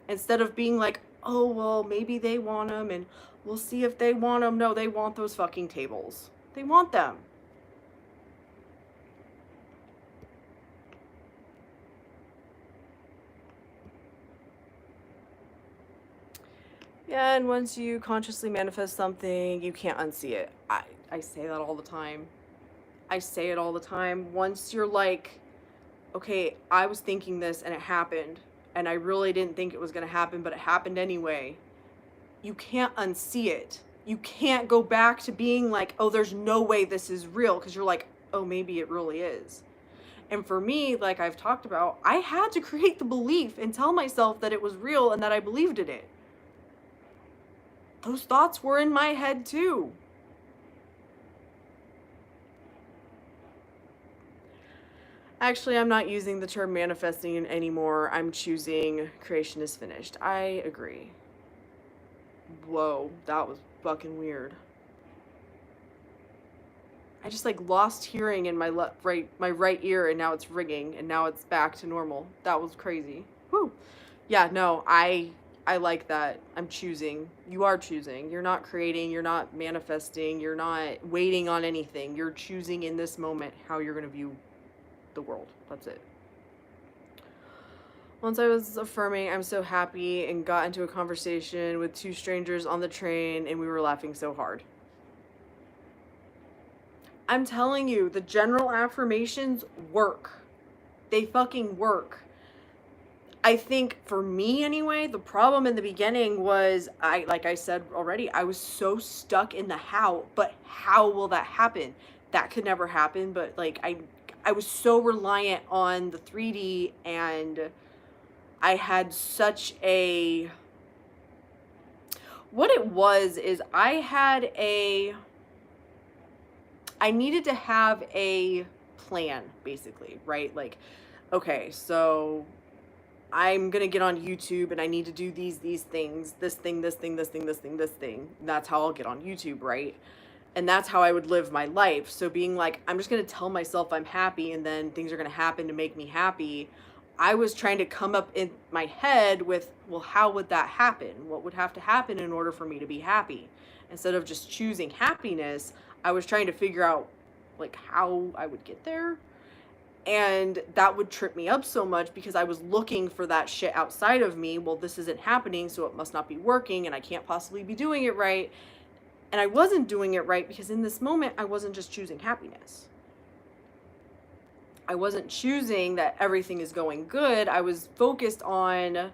Speaker 1: Instead of being like, oh, well, maybe they want them and we'll see if they want them. No, they want those fucking tables. They want them. Yeah, and once you consciously manifest something, you can't unsee it. I say that all the time. I say it all the time. Once you're like, okay, I was thinking this and it happened, and I really didn't think it was going to happen, but it happened anyway. You can't unsee it. You can't go back to being like, oh, there's no way this is real, because you're like, oh, maybe it really is. And for me, like I've talked about, I had to create the belief and tell myself that it was real and that I believed in it. Those thoughts were in my head too. Actually, I'm not using the term manifesting anymore. I'm choosing creation is finished. I agree. Whoa, that was fucking weird. I just like lost hearing in my right ear, and now it's ringing, and now it's back to normal. That was crazy. Whew. Yeah, no, I like that. I'm choosing. You are choosing. You're not creating, you're not manifesting, you're not waiting on anything. You're choosing in this moment how you're going to view the world. That's it. Once I was affirming, I'm so happy, and got into a conversation with two strangers on the train, and we were laughing so hard. I'm telling you, the general affirmations work. They fucking work. I think for me anyway, the problem in the beginning was, like I said already, I was so stuck in the how, but how will that happen? That could never happen, but like I was so reliant on the 3D, and I had such a, what it was is I needed to have a plan, basically, right? Like, okay, so I'm going to get on YouTube and I need to do these things, this thing. That's how I'll get on YouTube, right? And that's how I would live my life. So being like, I'm just going to tell myself I'm happy and then things are going to happen to make me happy. I was trying to come up in my head with, well, how would that happen? What would have to happen in order for me to be happy? Instead of just choosing happiness, I was trying to figure out like how I would get there. And that would trip me up so much because I was looking for that shit outside of me. Well, this isn't happening, so it must not be working, and I can't possibly be doing it right. And I wasn't doing it right because in this moment, I wasn't just choosing happiness. I wasn't choosing that everything is going good. I was focused on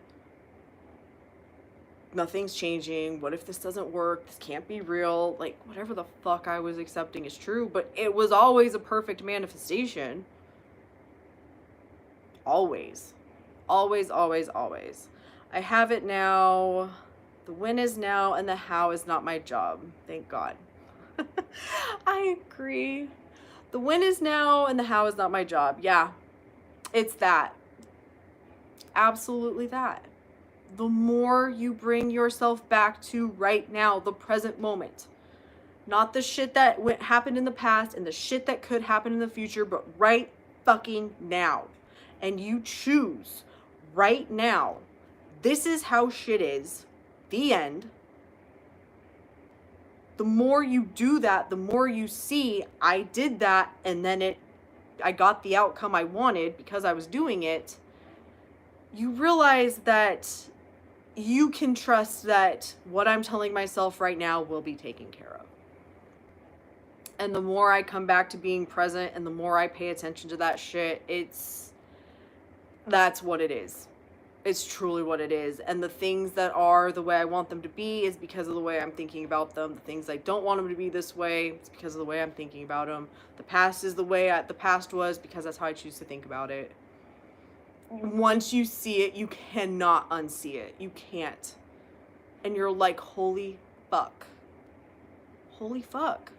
Speaker 1: nothing's changing. What if this doesn't work? This can't be real. Like, whatever the fuck I was accepting is true, but it was always a perfect manifestation. Always. Always, always, always. I have it now. The when is now, and the how is not my job. Thank God. I agree. The when is now, and the how is not my job. Yeah, it's that. Absolutely that. The more you bring yourself back to right now, the present moment. Not the shit that happened in the past and the shit that could happen in the future, but right fucking now. And you choose right now. This is how shit is. The end. The more you do that, the more you see, I did that, and then I got the outcome I wanted because I was doing it. You realize that you can trust that what I'm telling myself right now will be taken care of. And the more I come back to being present and the more I pay attention to that shit, that's what it is. It's truly what it is. And the things that are the way I want them to be is because of the way I'm thinking about them. The things I don't want them to be this way, it's because of the way I'm thinking about them. The past is the way the past was because that's how I choose to think about it. Once you see it, you cannot unsee it. You can't. And you're like, holy fuck. Holy fuck.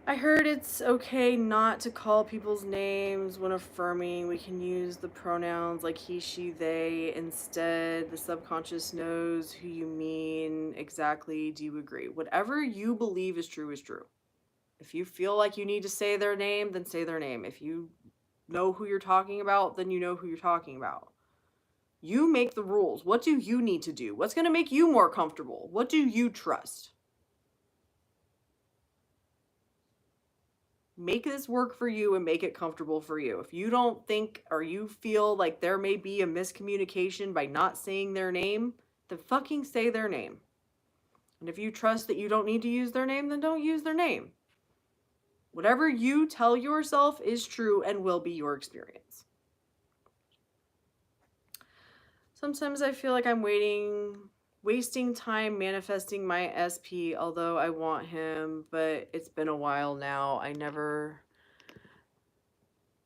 Speaker 1: I heard it's okay not to call people's names when affirming. We can use the pronouns like he, she, they instead. The subconscious knows who you mean exactly. Do you agree? Whatever you believe is true is true. If you feel like you need to say their name, then say their name. If you know who you're talking about, then you know who you're talking about. You make the rules. What do you need to do? What's going to make you more comfortable? What do you trust? Make this work for you and make it comfortable for you. If you don't think or you feel like there may be a miscommunication by not saying their name, then fucking say their name. And if you trust that you don't need to use their name, then don't use their name. Whatever you tell yourself is true and will be your experience. Sometimes I feel like I'm wasting time manifesting my SP, although I want him, but it's been a while now. I never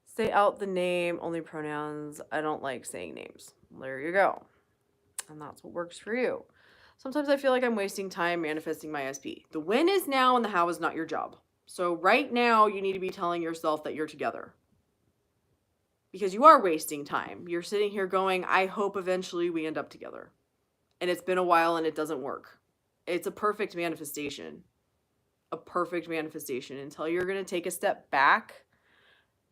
Speaker 1: say out the name, only pronouns. I don't like saying names. There you go. And that's what works for you. Sometimes I feel like I'm wasting time manifesting my SP. The when is now and the how is not your job. So right now you need to be telling yourself that you're together. Because you are wasting time. You're sitting here going, I hope eventually we end up together. And it's been a while and it doesn't work. It's a perfect manifestation. A perfect manifestation until you're going to take a step back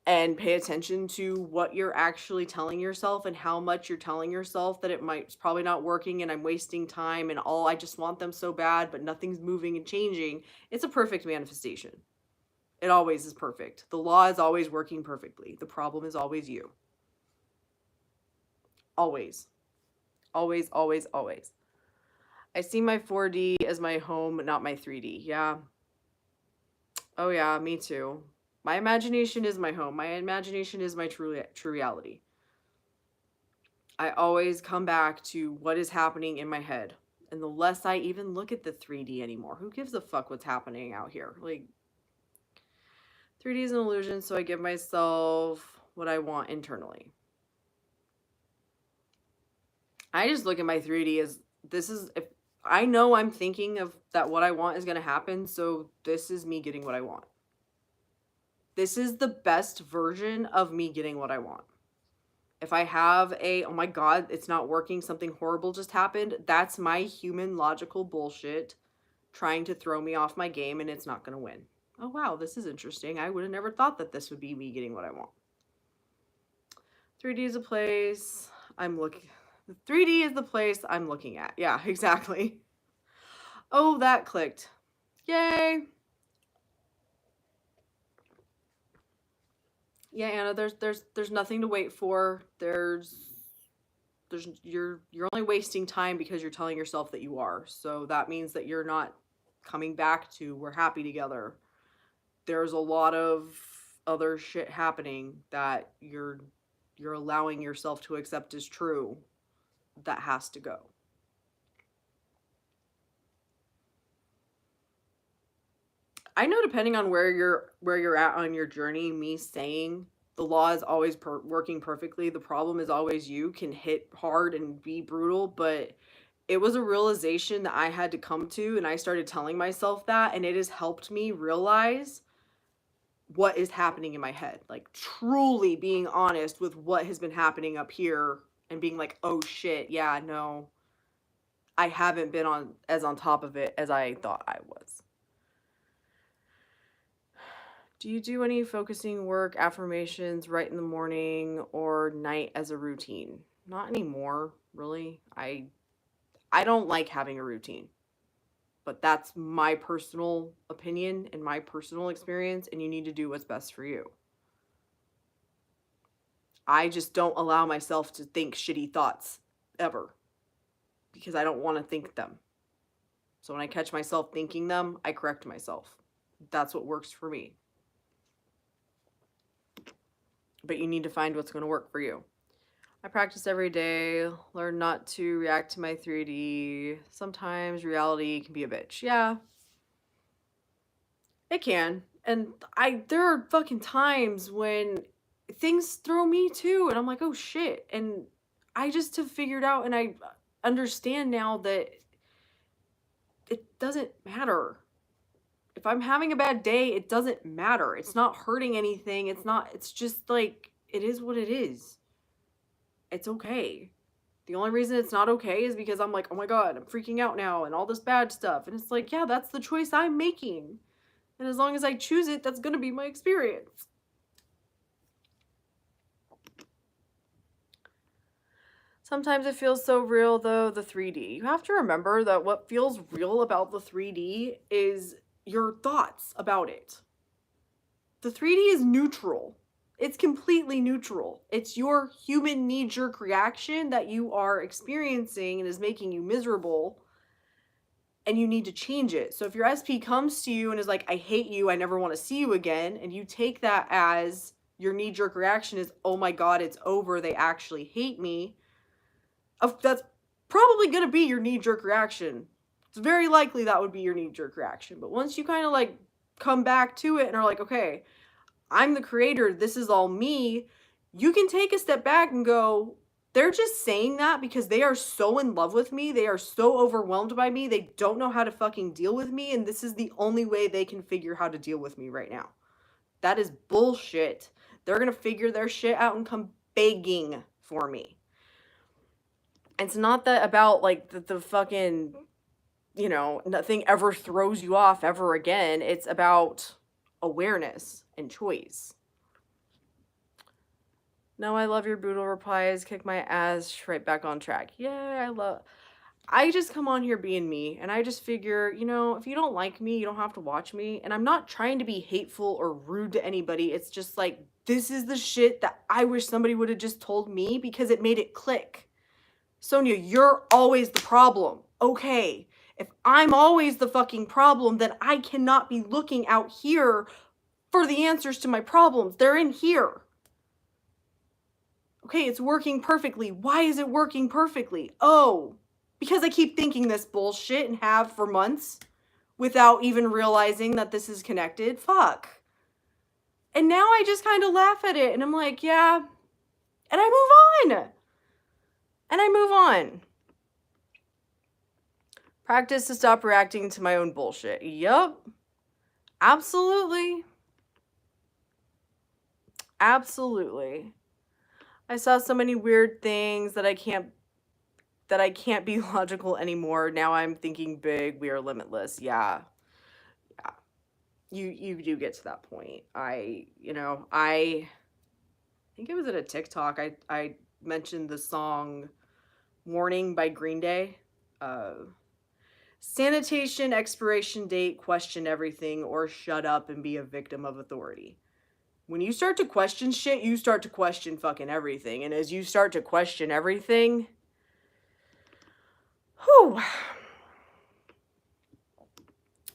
Speaker 1: and pay attention to what you're actually telling yourself and how much you're telling yourself that it's probably not working and I'm wasting time and I just want them so bad, but nothing's moving and changing. It's a perfect manifestation. It always is perfect. The law is always working perfectly. The problem is always you. Always. Always, always, always. I see my 4D as my home, not my 3D. Yeah. Oh yeah, me too. My imagination is my home. My imagination is my true reality. I always come back to what is happening in my head. And the less I even look at the 3D anymore, who gives a fuck what's happening out here? Like, 3D is an illusion, so I give myself what I want internally. I just look at my 3D as if I know I'm thinking of that what I want is going to happen, so this is me getting what I want. This is the best version of me getting what I want. If I have oh my God, it's not working, something horrible just happened, that's my human logical bullshit trying to throw me off my game and it's not going to win. Oh wow, this is interesting. I would have never thought that this would be me getting what I want. 3D is a place I'm looking. 3D is the place I'm looking at. Yeah, exactly. Oh, that clicked. Yay. Yeah, Anna, there's nothing to wait for. You're only wasting time because you're telling yourself that you are. So that means that you're not coming back to we're happy together. There's a lot of other shit happening that you're allowing yourself to accept as true. That has to go. I know depending on where you're at on your journey, me saying the law is always working perfectly, the problem is always you, can hit hard and be brutal, but it was a realization that I had to come to, and I started telling myself that, and it has helped me realize what is happening in my head. Like truly being honest with what has been happening up here and being like, oh shit, yeah, no, I haven't been on top of it as I thought I was. Do you do any focusing work, affirmations right in the morning or night as a routine? Not anymore, really. I don't like having a routine. But that's my personal opinion and my personal experience, and you need to do what's best for you. I just don't allow myself to think shitty thoughts ever because I don't want to think them. So when I catch myself thinking them, I correct myself. That's what works for me. But you need to find what's going to work for you. I practice every day, learn not to react to my 3D. Sometimes reality can be a bitch. Yeah. It can. And there are fucking times when things throw me too, and I'm like, oh shit. And I just have figured out, and understand now that it doesn't matter. If I'm having a bad day, it doesn't matter. It's not hurting anything. It's just like, it is what it is. It's okay. The only reason it's not okay is because I'm like, oh my God, I'm freaking out now and all this bad stuff. And it's like, yeah, that's the choice I'm making. And as long as I choose it, that's going to be my experience. Sometimes it feels so real, though, the 3D. You have to remember that what feels real about the 3D is your thoughts about it. The 3D is neutral. It's completely neutral. It's your human knee-jerk reaction that you are experiencing and is making you miserable, and you need to change it. So if your SP comes to you and is like, I hate you, I never want to see you again, and you take that as your knee-jerk reaction is, oh my God, it's over, they actually hate me, that's probably going to be your knee-jerk reaction. It's very likely that would be your knee-jerk reaction. But once you kind of like come back to it and are like, okay, I'm the creator, this is all me, you can take a step back and go, they're just saying that because they are so in love with me, they are so overwhelmed by me, they don't know how to fucking deal with me, and this is the only way they can figure how to deal with me right now. That is bullshit. They're gonna figure their shit out and come begging for me. It's not that about like the fucking, you know, nothing ever throws you off ever again. It's about awareness and choice. No, I love your brutal replies. Kick my ass right back on track. Yeah, I just come on here being me, and I just figure, you know, if you don't like me, you don't have to watch me. And I'm not trying to be hateful or rude to anybody. It's just like, this is the shit that I wish somebody would have just told me because it made it click. Sonia, you're always the problem. Okay, if I'm always the fucking problem, then I cannot be looking out here for the answers to my problems. They're in here. Okay, it's working perfectly. Why is it working perfectly? Oh, because I keep thinking this bullshit and have for months without even realizing that this is connected. Fuck. And now I just kind of laugh at it and I'm like, yeah. And I move on. And I move on. Practice to stop reacting to my own bullshit. Yup. Absolutely. Absolutely. I saw so many weird things that I can't be logical anymore. Now I'm thinking big, we are limitless. Yeah. Yeah. You do get to that point. I think it was at a TikTok. I mentioned the song Warning by Green Day. Sanitation, expiration date, question everything, or shut up and be a victim of authority. When you start to question shit, you start to question fucking everything. And as you start to question everything, whew,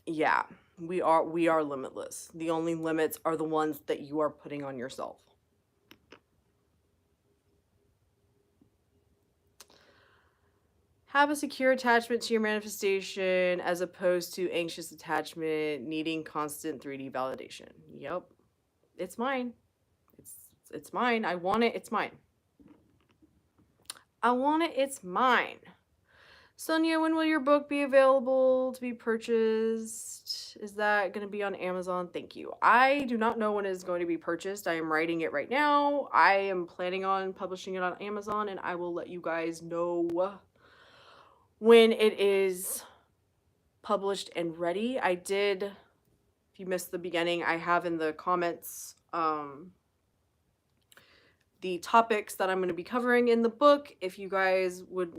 Speaker 1: yeah, we are limitless. The only limits are the ones that you are putting on yourself. Have a secure attachment to your manifestation as opposed to anxious attachment needing constant 3D validation. Yep. It's mine. It's mine. I want it. It's mine. I want it. It's mine. Sonia, when will your book be available to be purchased? Is that going to be on Amazon? Thank you. I do not know when it is going to be purchased. I am writing it right now. I am planning on publishing it on Amazon, and I will let you guys know when it is published and ready. I did, if you missed the beginning, I have in the comments the topics that I'm going to be covering in the book. If you guys would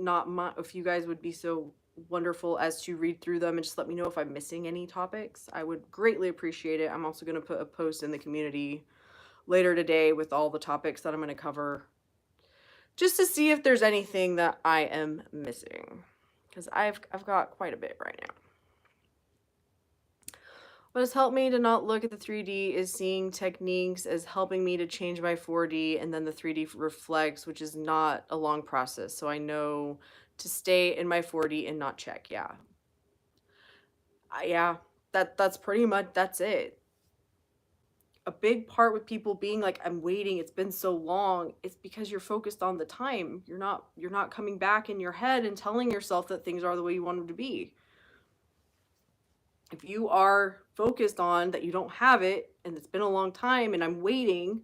Speaker 1: be so wonderful as to read through them and just let me know if I'm missing any topics, I would greatly appreciate it. I'm also going to put a post in the community later today with all the topics that I'm going to cover, just to see if there's anything that I am missing, because I've got quite a bit right now. What has helped me to not look at the 3D is seeing techniques as helping me to change my 4D, and then the 3D reflects, which is not a long process. So I know to stay in my 4D and not check. Yeah. Yeah, that's pretty much, that's it. a big part with people being like, I'm waiting, it's been so long, it's because you're focused on the time. You're not coming back in your head and telling yourself that things are the way you want them to be. If you are focused on that you don't have it and it's been a long time and I'm waiting,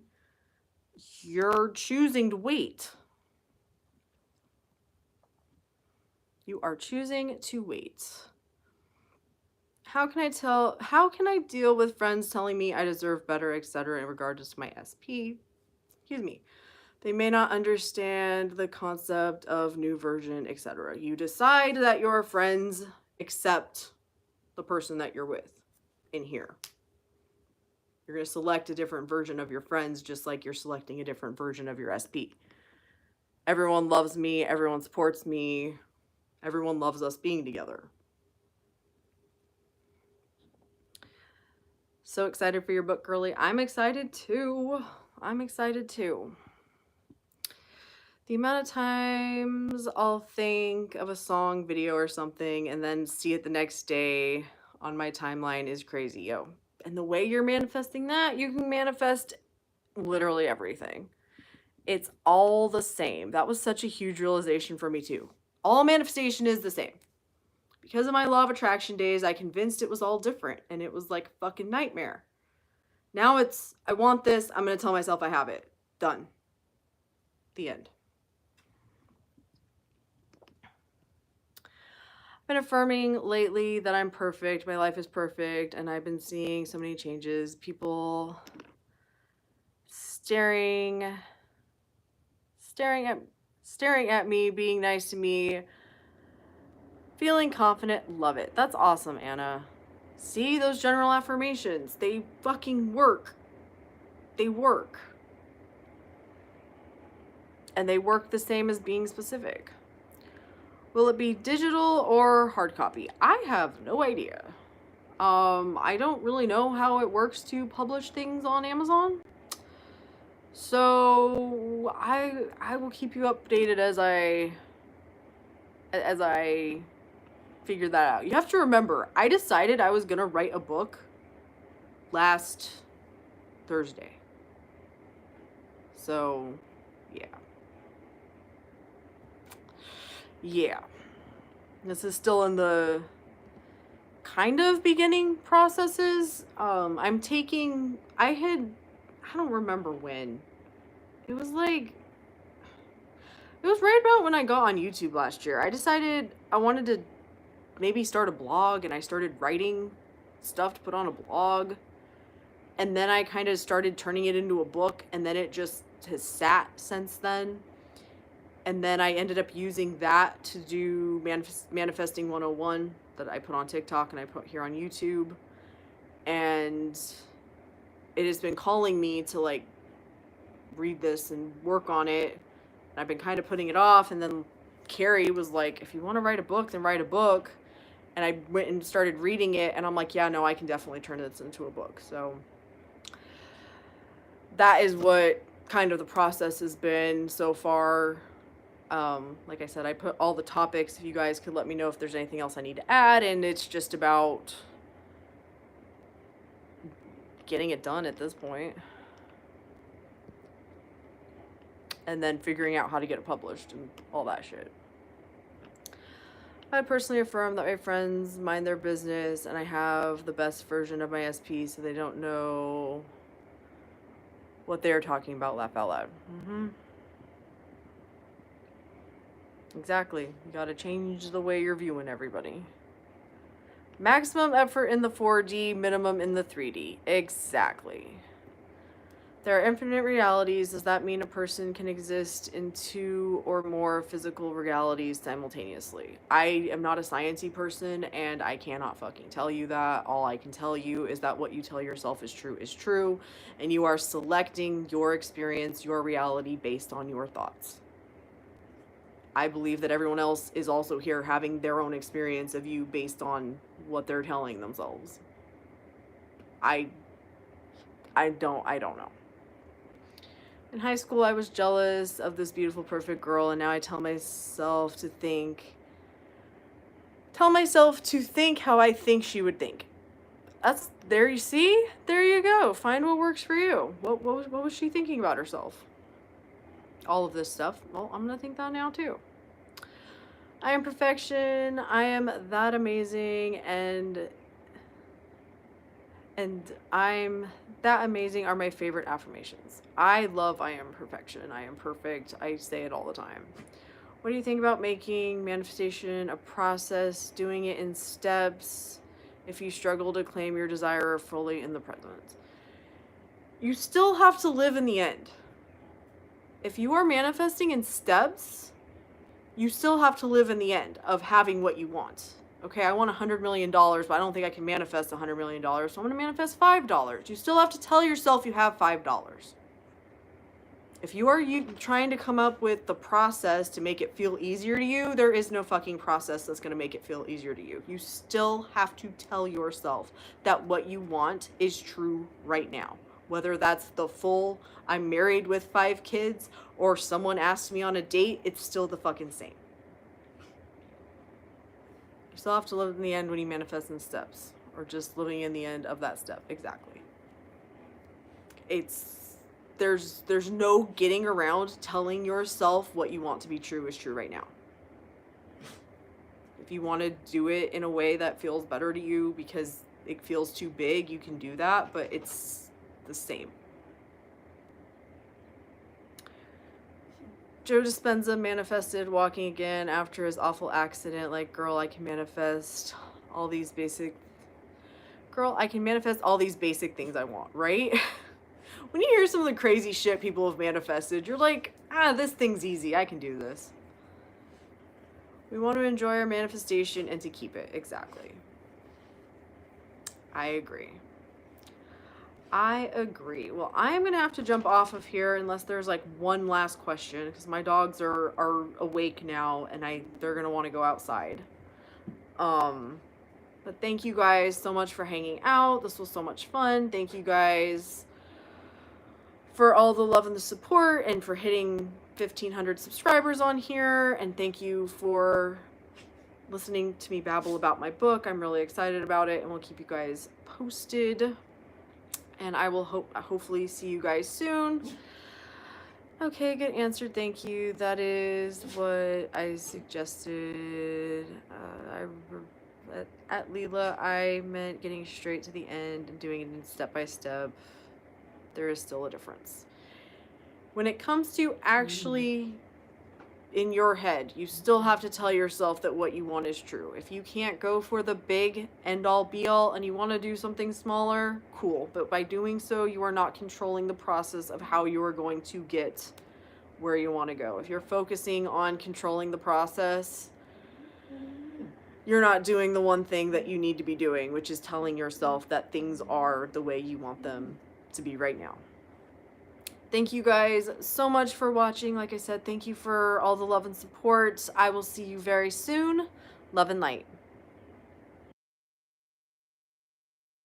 Speaker 1: you're choosing to wait. You are choosing to wait. How can I deal with friends telling me I deserve better, etc. in regards to my SP? Excuse me. They may not understand the concept of new version, etc. You decide that your friends accept the person that you're with in here. You're going to select a different version of your friends, just like you're selecting a different version of your SP. Everyone loves me. Everyone supports me. Everyone loves us being together. So excited for your book, girly. I'm excited too. The amount of times I'll think of a song, video, or something and then see it the next day on my timeline is crazy, yo. And the way you're manifesting that, you can manifest literally everything. It's all the same. That was such a huge realization for me too. All manifestation is the same. Because of my law of attraction days, I convinced it was all different, and it was like a fucking nightmare. Now it's, I want this, I'm going to tell myself I have it. Done. The end. I've been affirming lately that I'm perfect, my life is perfect, and I've been seeing so many changes. People staring at me, being nice to me, feeling confident. Love it. That's awesome, Anna. See, those general affirmations, they fucking work. They work. And they work the same as being specific. Will it be digital or hard copy? I have no idea. I don't really know how it works to publish things on Amazon. So I will keep you updated as I figure that out. You have to remember, I decided I was gonna write a book last Thursday. So, yeah. Yeah. This is still in the kind of beginning processes. I don't remember when. It was right about when I got on YouTube last year. I decided I wanted to maybe start a blog, and I started writing stuff to put on a blog. And then I kind of started turning it into a book, and then it just has sat since then. And then I ended up using that to do Manifesting 101 that I put on TikTok and I put here on YouTube. And it has been calling me to like read this and work on it. And I've been kind of putting it off. And then Carrie was like, if you want to write a book, then write a book. And I went and started reading it. And I'm like, yeah, no, I can definitely turn this into a book. So that is what kind of the process has been so far. Like I said, I put all the topics. If you guys could let me know if there's anything else I need to add, and it's just about getting it done at this point. And then figuring out how to get it published and all that shit. I personally affirm that my friends mind their business and I have the best version of my SP so they don't know what they're talking about. Laugh out loud. Exactly. You gotta change the way you're viewing everybody. Maximum effort in the 4D, minimum in the 3D. Exactly. There are infinite realities. Does that mean a person can exist in 2 or more physical realities simultaneously? I am not a sciencey person, and I cannot fucking tell you that. All I can tell you is that what you tell yourself is true, and you are selecting your experience, your reality, based on your thoughts. I believe that everyone else is also here having their own experience of you based on what they're telling themselves. I don't know. In high school, I was jealous of this beautiful, perfect girl, and now I tell myself to think how I think she would think. there you see? There you go. Find what works for you. What was she thinking about herself? All of this stuff. Well, I'm gonna think that now too. I am perfection. I am that amazing, and I'm that amazing are my favorite affirmations. I love I am perfection. I am perfect. I say it all the time. What do you think about making manifestation a process, doing it in steps? If you struggle to claim your desire fully in the present, you still have to live in the end. If you are manifesting in steps, you still have to live in the end of having what you want. Okay, I want $100 million, but I don't think I can manifest $100 million, so I'm going to manifest $5. You still have to tell yourself you have $5. If you are trying to come up with the process to make it feel easier to you, there is no fucking process that's going to make it feel easier to you. You still have to tell yourself that what you want is true right now. Whether that's the full, I'm married with 5 kids, or someone asked me on a date, it's still the fucking same. You still have to live in the end when you manifest in steps, or just living in the end of that step. Exactly. There's no getting around telling yourself what you want to be true is true right now. If you want to do it in a way that feels better to you because it feels too big, you can do that, but it's the same. Joe Dispenza manifested walking again after his awful accident. Like, girl, I can manifest all these basic things I want, right? When you hear some of the crazy shit people have manifested, you're like, this thing's easy. I can do this. We want to enjoy our manifestation and to keep it. Exactly. I agree. Well, I'm going to have to jump off of here unless there's like one last question, because my dogs are awake now and they're going to want to go outside. But thank you guys so much for hanging out. This was so much fun. Thank you guys for all the love and the support, and for hitting 1,500 subscribers on here. And thank you for listening to me babble about my book. I'm really excited about it, and we'll keep you guys posted. And I will hopefully see you guys soon. Okay, good answer. Thank you. That is what I suggested. At Leela, I meant getting straight to the end and doing it in step by step. There is still a difference. When it comes to actually in your head, you still have to tell yourself that what you want is true. If you can't go for the big end all be all and you want to do something smaller, cool. But by doing so, you are not controlling the process of how you are going to get where you want to go. If you're focusing on controlling the process, you're not doing the one thing that you need to be doing, which is telling yourself that things are the way you want them to be right now. Thank you guys so much for watching. Like I said, thank you for all the love and support. I will see you very soon. Love and light.